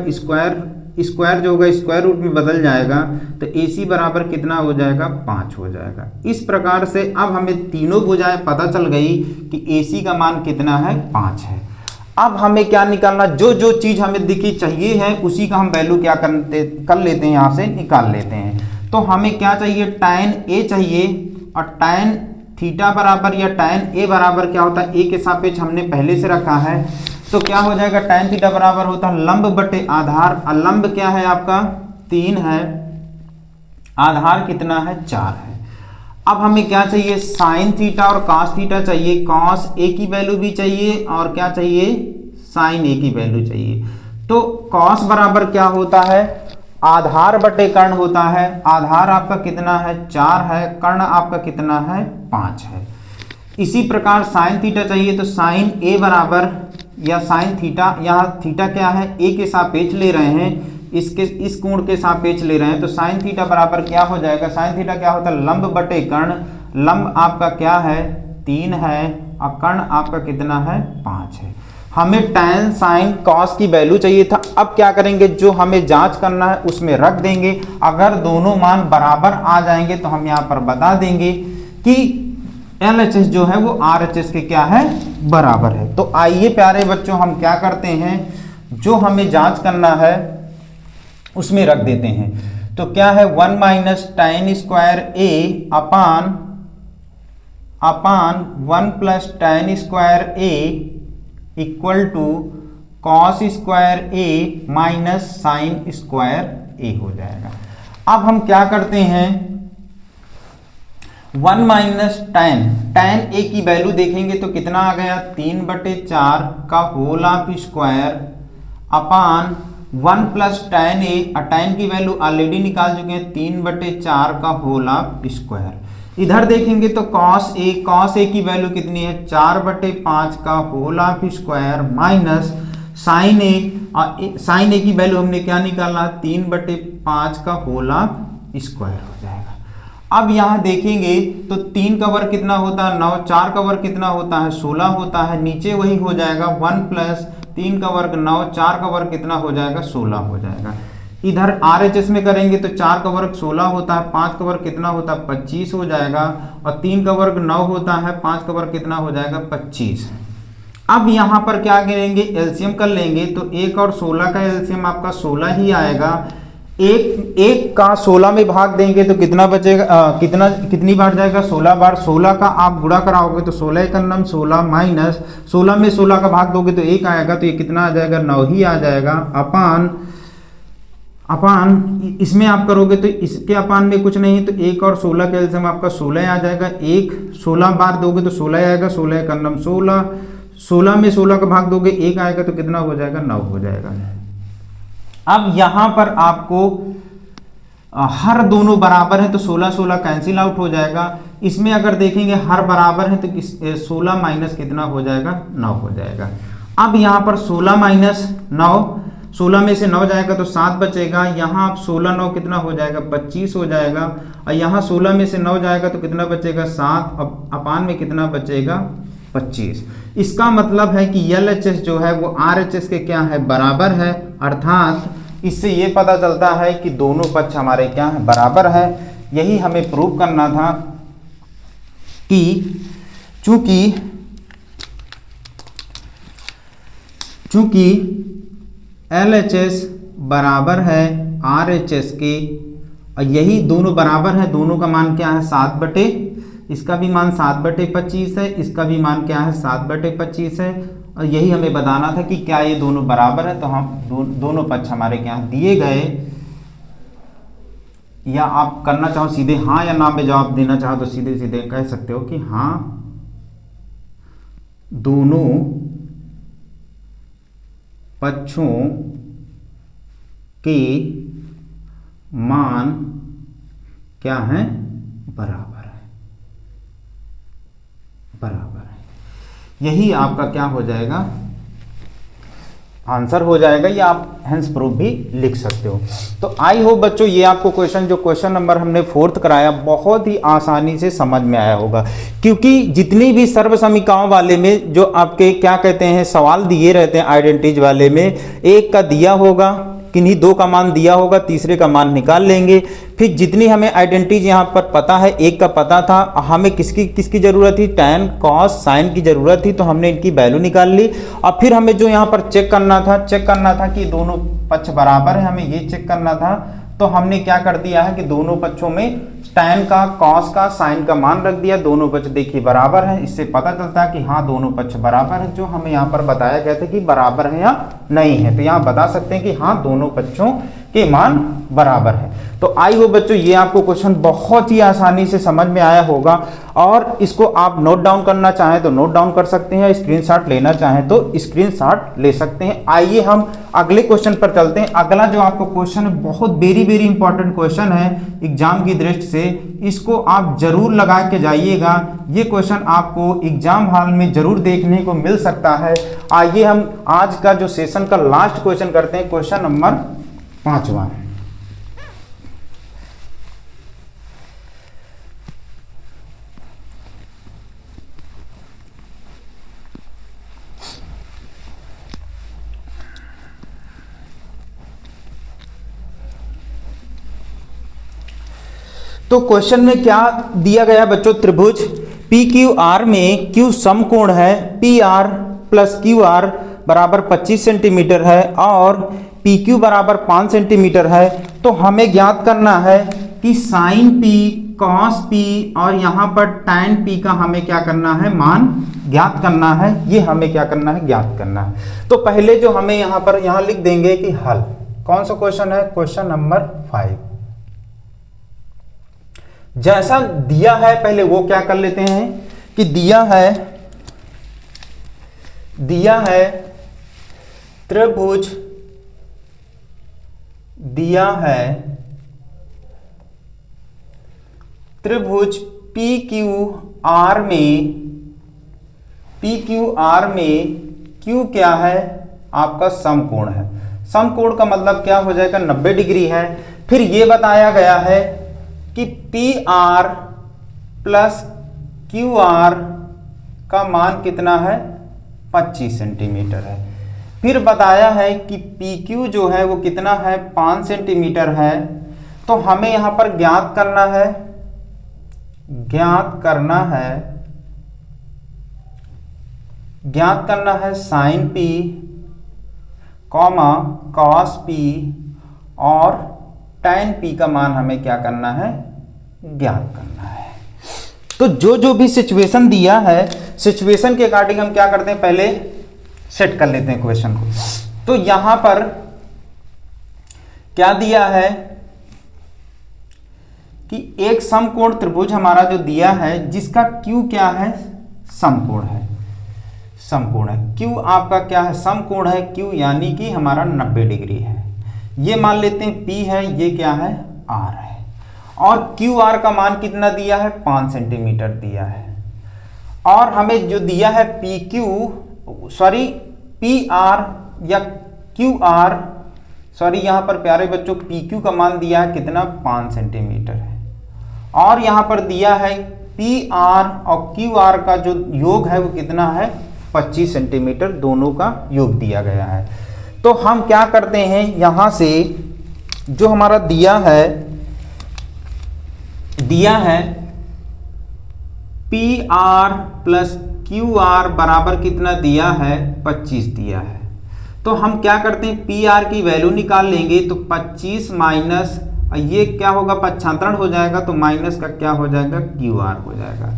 Speaker 1: स्क्वायर जो होगा स्क्वायर रूट में बदल जाएगा, तो AC बराबर कितना हो जाएगा, 5 हो जाएगा। इस प्रकार से अब हमें तीनों भुजाएं पता चल गई कि AC का मान कितना है, 5 है। अब हमें क्या निकालना, जो जो चीज हमें दिखी चाहिए है उसी का हम वैल्यू क्या कर लेते हैं, यहाँ से निकाल लेते हैं। तो हमें क्या चाहिए, tan A चाहिए, और tan थीटा बराबर या tan A बराबर क्या होता है, A के सापेक्ष हमने पहले से रखा है, तो क्या हो जाएगा, tan थीटा बराबर होता है लंब बटे आधार, लंब क्या है आपका 3 है, आधार कितना है, 4 है। अब हमें क्या चाहिए, साइन थीटा और कॉस थीटा चाहिए, कॉस A की वैल्यू भी चाहिए और क्या चाहिए, साइन A की वैल्यू चाहिए। तो कॉस बराबर क्या होता है, आधार बटे कर्ण होता है, आधार आपका कितना है, 4 है, कर्ण आपका कितना है, 5 है। इसी प्रकार साइन थीटा चाहिए, तो साइन A बराबर या साइन थीटा, यहाँ थीटा क्या है, A के सापेक्ष ले रहे हैं, इस कोण के सापेक्ष ले रहे हैं, तो साइन थीटा बराबर क्या हो जाएगा, साइन थीटा क्या होता है, लंब बटे कर्ण, लंब आपका क्या है, 3 है, और कर्ण आपका कितना है, 5 है। हमें tan साइन कॉस की वैल्यू चाहिए था। अब क्या करेंगे, जो हमें जांच करना है उसमें रख देंगे, अगर दोनों मान बराबर आ जाएंगे तो हम यहाँ पर बता देंगे कि LHS जो है वो RHS के क्या है, बराबर है। तो आइए प्यारे बच्चों हम क्या करते हैं, जो हमें जांच करना है उसमें रख देते हैं। तो क्या है, 1 minus tan square A upon 1 plus tan square A equal to cos square A minus sine square A हो जाएगा। अब हम क्या करते हैं, 1 माइनस tan A की वैल्यू देखेंगे तो कितना आ गया, 3/4 का whole of square upon 1 plus tan A, tan की वैल्यू ऑलरेडी निकाल चुके हैं, 3/4 का होल ऑफ स्क्वायर। इधर देखेंगे तो cos A की वैल्यू कितनी है, 4/5 का whole of square minus sine A की वैल्यू हमने क्या निकाला, 3/5 का होल ऑफ स्क्वायर हो जाएगा। अब यहाँ देखेंगे तो 3 का वर्ग कितना होता है, 9, 4 का वर्ग कितना होता है, 16 होता है, नीचे वही हो जाएगा 1 प्लस 3 का वर्ग 9, 4 का वर्ग कितना हो जाएगा, 16 हो जाएगा। इधर RHS में करेंगे तो 4 का वर्ग 16 होता है, 5 का वर्ग कितना होता है, 25 हो जाएगा, और 3 का वर्ग 9 होता है, 5 का वर्ग कितना हो जाएगा, 25। अब यहाँ पर क्या करेंगे, एलसीएम कर लेंगे, तो 1 और 16 का एलसीएम आपका 16 ही आएगा। एक का 16 में भाग देंगे तो कितना बचेगा, कितनी बार जाएगा, 16 बार। 16 का आप गुणा कराओगे तो 16 एक नम 16 माइनस 16 में 16 का भाग दोगे तो 1 आएगा, तो ये कितना आ जाएगा, 9 ही आ जाएगा। अपान इसमें आप करोगे तो इसके अपान में कुछ नहीं, तो 1 और 16 का एलसीएम आपका 16 आ जाएगा। 1 16 बार दोगे तो 16 आएगा, 16 एक नम 16, 16 में 16 का भाग दोगे 1 आएगा, तो कितना हो जाएगा, 9 हो जाएगा। अब यहाँ पर आपको हर दोनों बराबर है तो 16 16 कैंसिल आउट हो जाएगा। इसमें अगर देखेंगे हर बराबर है तो 16 माइनस कितना हो जाएगा, 9 हो जाएगा। अब यहाँ पर 16 माइनस 9, 16 में से 9 जाएगा तो 7 बचेगा। यहाँ आप 16 9 कितना हो जाएगा, 25 हो जाएगा, और यहाँ 16 में से 9 जाएगा तो कितना बचेगा, 7, अब अपान में कितना बचेगा, 25। इसका मतलब है कि LHS जो है वो RHS के क्या है, बराबर है। अर्थात इससे ये पता चलता है कि दोनों पक्ष हमारे क्या है, बराबर है। यही हमें प्रूव करना था कि चूंकि LHS बराबर है RHS के, और यही दोनों बराबर है, दोनों का मान क्या है, 7/2 इसका भी मान 7/25 है, इसका भी मान क्या है 7/25 है। और यही हमें बताना था कि क्या ये दोनों बराबर है। तो हम दोनों पक्ष हमारे क्या दिए गए, या आप करना चाहो सीधे हाँ या ना में जवाब देना चाहो तो सीधे सीधे कह सकते हो कि हाँ दोनों पक्षों के मान क्या है, बराबर है, बराबर है। यही आपका क्या हो जाएगा, आंसर हो जाएगा, या आप हेंस प्रूफ भी लिख सकते हो। तो आई होप बच्चों ये आपको क्वेश्चन, जो क्वेश्चन नंबर हमने 4th कराया, बहुत ही आसानी से समझ में आया होगा। क्योंकि जितनी भी सर्व समीकरणों वाले में जो आपके क्या कहते हैं सवाल दिए रहते हैं आइडेंटिटीज वाले में, एक का दिया होगा, किन्हीं दो का मान दिया होगा, तीसरे का मान निकाल लेंगे। फिर जितनी हमें आइडेंटिटीज यहाँ पर पता है, एक का पता था, हमें किसकी जरूरत थी, tan cos sin की जरूरत थी, तो हमने इनकी वैल्यू निकाल ली। और फिर हमें जो यहाँ पर चेक करना था कि दोनों पक्ष बराबर है, हमें ये चेक करना था। तो हमने क्या कर दिया है कि दोनों पक्षों में tan का, cos का, sin का मान रख दिया, दोनों पक्ष देखिए बराबर है। इससे पता चलता है कि हाँ दोनों पक्ष बराबर है, जो हमें यहाँ पर बताया गया था कि बराबर है या नहीं है। तो यहाँ बता सकते हैं कि हाँ दोनों पक्षों के मान बराबर है। तो आई हो बच्चों ये आपको क्वेश्चन बहुत ही आसानी से समझ में आया होगा, और इसको आप नोट डाउन करना चाहें तो नोट डाउन कर सकते हैं, स्क्रीनशॉट लेना चाहें तो स्क्रीनशॉट ले सकते हैं। आइए हम अगले क्वेश्चन पर चलते हैं। अगला जो आपको क्वेश्चन है बहुत वेरी इंपॉर्टेंट क्वेश्चन है एग्जाम की दृष्टि से, इसको आप जरूर लगा के जाइएगा। ये क्वेश्चन आपको एग्जाम हॉल में जरूर देखने को मिल सकता है। आइए हम आज का जो सेशन का लास्ट क्वेश्चन करते हैं, क्वेश्चन नंबर 5वां। तो क्वेश्चन में क्या दिया गया बच्चों, त्रिभुज PQR में Q समकोण है, PR प्लस QR बराबर 25 सेंटीमीटर है और PQ बराबर 5 सेंटीमीटर है। तो हमें ज्ञात करना है कि sin P, cos P और यहाँ पर tan P का हमें क्या करना है, मान ज्ञात करना है। ये हमें क्या करना है, ज्ञात करना है। तो पहले जो हमें यहाँ पर लिख देंगे कि हल, कौन सा क्वेश्चन है, क्वेश्चन नंबर 5। जैसा दिया है पहले वो क्या कर लेते हैं कि दिया है त्रिभुज, दिया है त्रिभुज PQR में Q क्या है, आपका समकोण है। समकोण का मतलब क्या हो जाएगा, 90 डिग्री है। फिर ये बताया गया है कि PR प्लस QR का मान कितना है, 25 सेंटीमीटर है। फिर बताया है कि PQ जो है वो कितना है, 5 सेंटीमीटर है। तो हमें यहाँ पर ज्ञात करना है sin P, cos P और tan P का मान हमें क्या करना है, ज्ञात करना है। तो जो भी सिचुएशन दिया है, सिचुएशन के अकॉर्डिंग हम क्या करते हैं, पहले सेट कर लेते हैं क्वेश्चन को। तो यहां पर क्या दिया है कि एक समकोण त्रिभुज हमारा जो दिया है जिसका Q क्या है, समकोण है, Q आपका क्या है, समकोण है। Q यानी कि हमारा 90 डिग्री है। ये मान लेते हैं P है, ये क्या है, R है। और QR का मान कितना दिया है, 5 सेंटीमीटर दिया है। और हमें जो दिया है PR या QR, यहाँ पर प्यारे बच्चों PQ का मान दिया है कितना, 5 सेंटीमीटर है। और यहाँ पर दिया है PR और QR का जो योग है वो कितना है, 25 सेंटीमीटर, दोनों का योग दिया गया है। तो हम क्या करते हैं, यहां से जो हमारा दिया है PR प्लस QR बराबर कितना दिया है, 25 दिया है। तो हम क्या करते हैं, PR की वैल्यू निकाल लेंगे। तो 25 माइनस और ये क्या होगा, पक्षांतरण हो जाएगा तो माइनस का क्या हो जाएगा, क्यू आर हो जाएगा।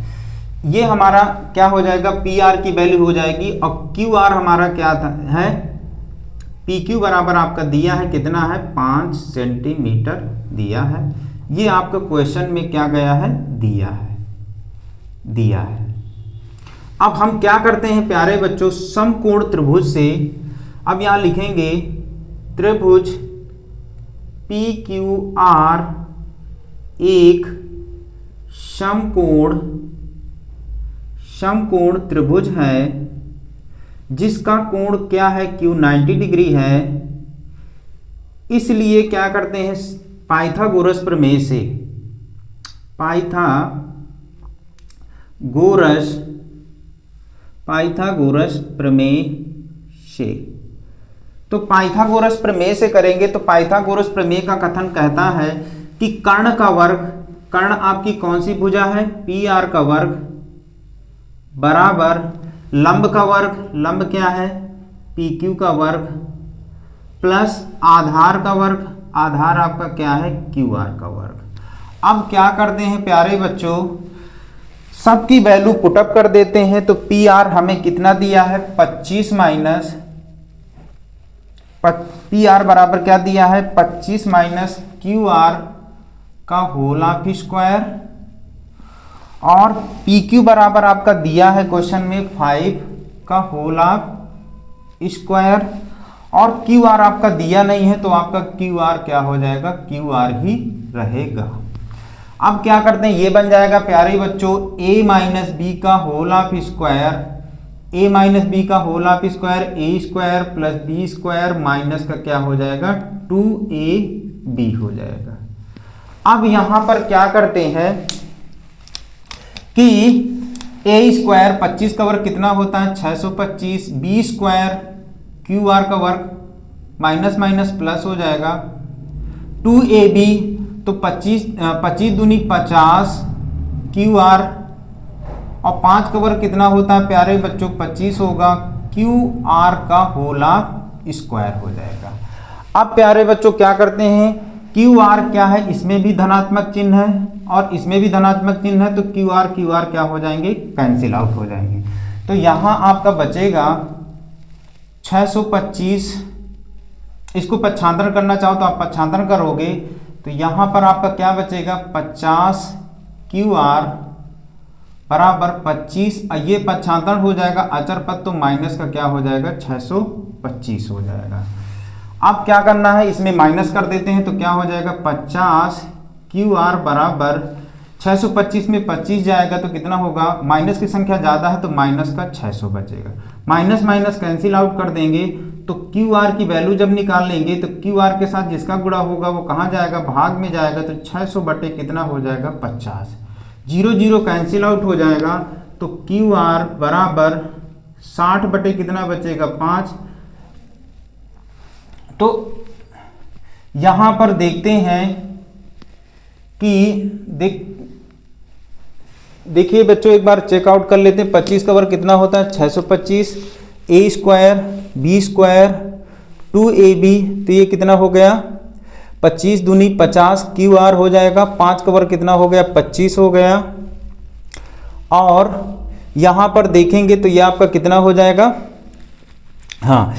Speaker 1: ये हमारा क्या हो जाएगा, पी आर की वैल्यू हो जाएगी। और क्यू आर हमारा क्या था है, पी क्यू बराबर आपका दिया है कितना है, 5 सेंटीमीटर दिया है। ये आपका क्वेश्चन में क्या गया है, दिया है। अब हम क्या करते हैं प्यारे बच्चों, समकोण त्रिभुज से, अब यहाँ लिखेंगे त्रिभुज पी क्यू आर एक समकोण त्रिभुज है जिसका कोण क्या है, क्यू 90 डिग्री है। इसलिए क्या करते हैं, पाइथागोरस प्रमेय से, पाइथागोरस प्रमेय से, तो पाइथागोरस प्रमेय से करेंगे तो पाइथागोरस प्रमेय का कथन कहता है कि कर्ण का वर्ग, कर्ण आपकी कौन सी भुजा है, पी आर का वर्ग बराबर लंब का वर्ग, लंब क्या है, पी क्यू का वर्ग प्लस आधार का वर्ग, आधार आपका क्या है, क्यू आर का वर्ग। अब क्या करते हैं प्यारे बच्चों, सबकी वैल्यू पुटअप कर देते हैं। तो पी आर हमें कितना दिया है, 25 माइनस, पी आर बराबर क्या दिया है, 25 माइनस क्यू आर का होल ऑफ स्क्वायर, और पी क्यू बराबर आपका दिया है क्वेश्चन में 5 का होल ऑफ स्क्वायर, और क्यू आर आपका दिया नहीं है तो आपका क्यू आर क्या हो जाएगा, क्यू आर ही रहेगा। अब क्या करते हैं, ये बन जाएगा प्यारे बच्चों a माइनस बी का whole of square, a minus B का whole of square, A square plus B square minus का क्या हो जाएगा, 2ab हो जाएगा। अब यहां पर क्या करते हैं कि a स्क्वायर 25 का वर्ग कितना होता है, 625, बी स्क्वायर क्यू आर का वर्ग माइनस माइनस प्लस हो जाएगा, 2ab तो 25 दूनी 50 क्यू आर, और 5 का वर्ग कितना होता है प्यारे बच्चों, 25 होगा, क्यू आर का होल ऑफ स्क्वायर हो जाएगा। अब प्यारे बच्चों क्या करते हैं, क्यू आर क्या है, इसमें भी धनात्मक चिन्ह है और इसमें भी धनात्मक चिन्ह है, तो क्यू आर क्या हो जाएंगे, कैंसिल आउट हो जाएंगे। तो यहाँ आपका बचेगा 625, इसको पक्षांतरण करना चाहो तो आप पक्षांतरण करोगे तो यहाँ पर आपका क्या बचेगा, 50 क्यू आर बराबर 25, ये पक्षांतरण हो जाएगा अचर पद तो माइनस का क्या हो जाएगा, 625 हो जाएगा। अब क्या करना है, इसमें माइनस कर देते हैं तो क्या हो जाएगा, 50 क्यू आर बराबर 625 में 25 जाएगा तो कितना होगा, माइनस की संख्या ज़्यादा है तो माइनस का 600 बचेगा, माइनस माइनस कैंसिल आउट कर देंगे तो क्यू आर की वैल्यू जब निकाल लेंगे तो क्यू आर के साथ जिसका गुणा होगा वो कहाँ जाएगा, भाग में जाएगा, तो 600 बटे कितना हो जाएगा, 50, 0 0 कैंसिल आउट हो जाएगा तो क्यू आर बराबर 60 बटे कितना बचेगा, 5। तो यहाँ पर देखते हैं कि देखिए बच्चों एक बार चेकआउट कर लेते हैं, 25 का वर्ग कितना होता है, 625, ए स्क्वायर बी स्क्वायर 2ab, तो ये कितना हो गया, 25 दूनी 50 क्यू आर हो जाएगा, 5 का वर्ग कितना हो गया, 25 हो गया, और यहाँ पर देखेंगे तो ये आपका कितना हो जाएगा, हाँ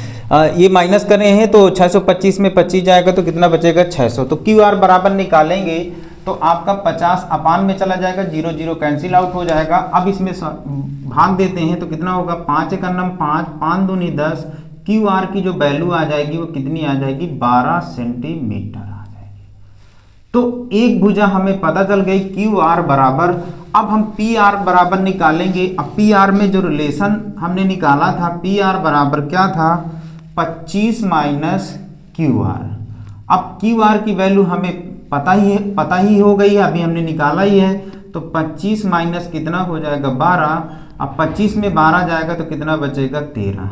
Speaker 1: ये माइनस कर रहे हैं तो 625 में 25 जाएगा तो कितना बचेगा, 600। तो क्यू आर बराबर निकालेंगे तो आपका 50 अपान में चला जाएगा, 0 0 कैंसिल आउट हो जाएगा। अब इसमें भाग देते हैं तो कितना होगा, 5 एक अन्नम 5, 5 दूनी 10, क्यू आर की जो वैल्यू आ जाएगी वो कितनी आ जाएगी, 12 सेंटीमीटर आ जाएगी। तो एक भुजा हमें पता चल गई क्यू आर बराबर। अब हम पी आर बराबर निकालेंगे। अब पी आर में जो रिलेशन हमने निकाला था, पी आर बराबर क्या था, 25 माइनस क्यू आर। अब क्यू आर की वैल्यू हमें पता ही हो गई है, अभी हमने निकाला ही है, तो 25 माइनस कितना हो जाएगा, 12। अब 25 में 12 जाएगा तो कितना बचेगा, 13।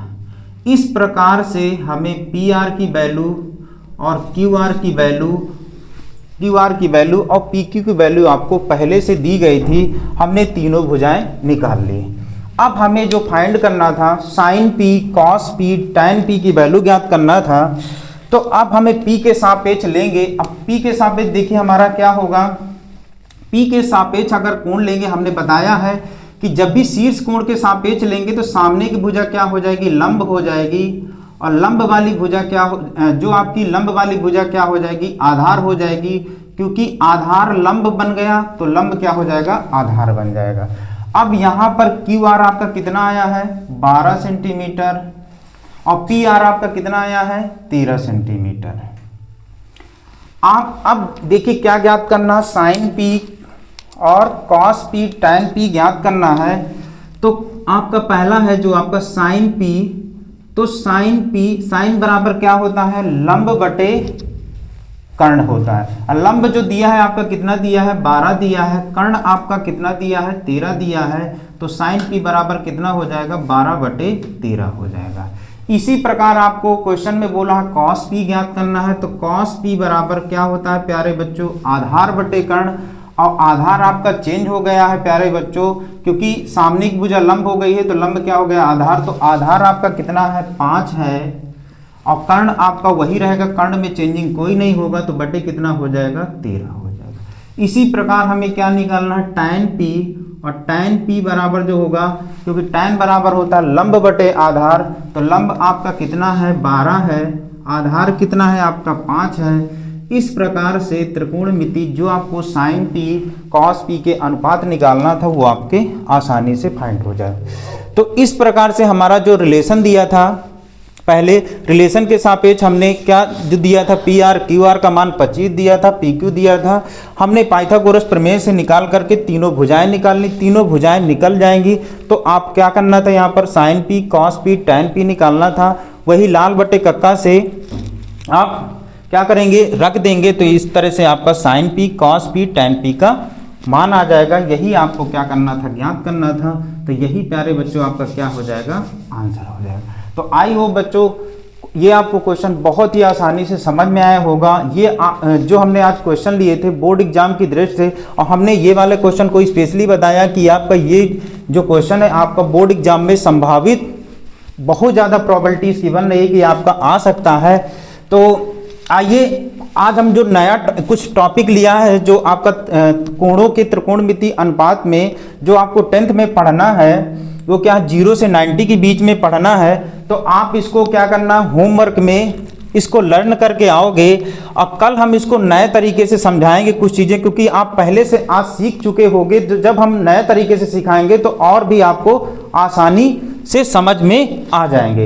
Speaker 1: इस प्रकार से हमें पी आर की वैल्यू और क्यू आर की वैल्यू और पी क्यू की वैल्यू आपको पहले से दी गई थी, हमने तीनों भुजाएं निकाल ली। अब हमें जो फाइंड करना था, sine P, cos P, tan P की वैल्यू ज्ञात करना था। तो अब हमें P के सापेक्ष लेंगे। अब P के सापेक्ष देखिए हमारा क्या होगा, P के सापेक्ष अगर कोण लेंगे, हमने बताया है कि जब भी शीर्ष कोण के सापेक्ष लेंगे तो सामने की भुजा क्या हो जाएगी, लंब हो जाएगी, और लंब वाली भुजा क्या हो, जो आपकी लंब वाली भुजा क्या हो जाएगी, आधार हो जाएगी। क्योंकि आधार लंब बन गया तो लंब क्या हो जाएगा, आधार बन जाएगा। अब यहाँ पर क्यू आर आपका कितना आया है, 12 सेंटीमीटर, और पी आर आपका कितना आया है, 13 सेंटीमीटर। आप अब देखिए क्या ज्ञात करना, साइन पी और कॉस पी टैन पी ज्ञात करना है। तो आपका पहला है जो आपका साइन पी, तो साइन पी, साइन बराबर क्या होता है, लंब बटे कर्ण होता है। और लंब जो दिया है आपका कितना दिया है, 12 दिया है, कर्ण आपका कितना दिया है, 13 दिया है, तो साइन पी बराबर कितना हो जाएगा, 12 बटे 13 हो जाएगा। इसी प्रकार आपको क्वेश्चन में बोला है कॉस पी ज्ञात करना है, तो कॉस पी बराबर क्या होता है प्यारे बच्चों, आधार बटे कर्ण, और आधार आपका चेंज हो गया है प्यारे बच्चों, क्योंकि सामने की भुजा लंब हो गई है तो लंब क्या हो गया, आधार। तो आधार आपका कितना है, 5 है, और कर्ण आपका वही रहेगा, कर्ण में चेंजिंग कोई नहीं होगा, तो बटे कितना हो जाएगा, 13 हो जाएगा। इसी प्रकार हमें क्या निकालना है, टैन पी, और टैन पी बराबर जो होगा, क्योंकि टैन बराबर होता है लंब बटे आधार, तो लंब आपका कितना है, 12 है, आधार कितना है आपका, 5 है। इस प्रकार से त्रिकोणमिति जो आपको साइन पी कॉस पी के अनुपात निकालना था वो आपके आसानी से फाइंड हो जाए। तो इस प्रकार से हमारा जो रिलेशन दिया था, पहले रिलेशन के सापेक्ष हमने क्या जो दिया था, पी आर क्यू आर का मान 25 दिया था, पी क्यू दिया था। हमने पाइथागोरस प्रमेय से निकाल करके तीनों भुजाएं निकालनी, तीनों भुजाएं निकल जाएंगी। तो आप क्या करना था, यहाँ पर sine P cos P tan P निकालना था। वही लाल बटे कक्का से आप क्या करेंगे, रख देंगे, तो इस तरह से आपका sine P cos P tan P का मान आ जाएगा। यही आपको क्या करना था, ज्ञात करना था। तो यही प्यारे बच्चों आपका क्या हो जाएगा, आंसर हो जाएगा। तो आई होप बच्चों ये आपको क्वेश्चन बहुत ही आसानी से समझ में आया होगा। ये जो हमने आज क्वेश्चन लिए थे बोर्ड एग्जाम की दृष्टि से, और हमने ये वाले क्वेश्चन को स्पेशली बताया कि आपका ये जो क्वेश्चन है आपका बोर्ड एग्जाम में संभावित बहुत ज़्यादा प्रोबेबिलिटीज की बन रही है कि आपका आ सकता है। तो आइए आज हम जो नया कुछ टॉपिक लिया है, जो आपका कोणों के त्रिकोणमिति अनुपात में जो आपको 10th में पढ़ना है, वो क्या 0 से 90 के बीच में पढ़ना है। तो आप इसको क्या करना, होमवर्क में इसको लर्न करके आओगे, और कल हम इसको नए तरीके से समझाएंगे कुछ चीज़ें, क्योंकि आप पहले से आज सीख चुके होंगे। जब हम नए तरीके से सिखाएंगे तो और भी आपको आसानी से समझ में आ जाएंगे।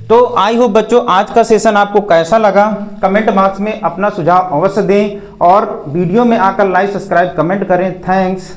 Speaker 1: तो आई होप बच्चों आज का सेशन आपको कैसा लगा, कमेंट बॉक्स में अपना सुझाव अवश्य दें, और वीडियो में आकर लाइक सब्सक्राइब कमेंट करें। थैंक्स।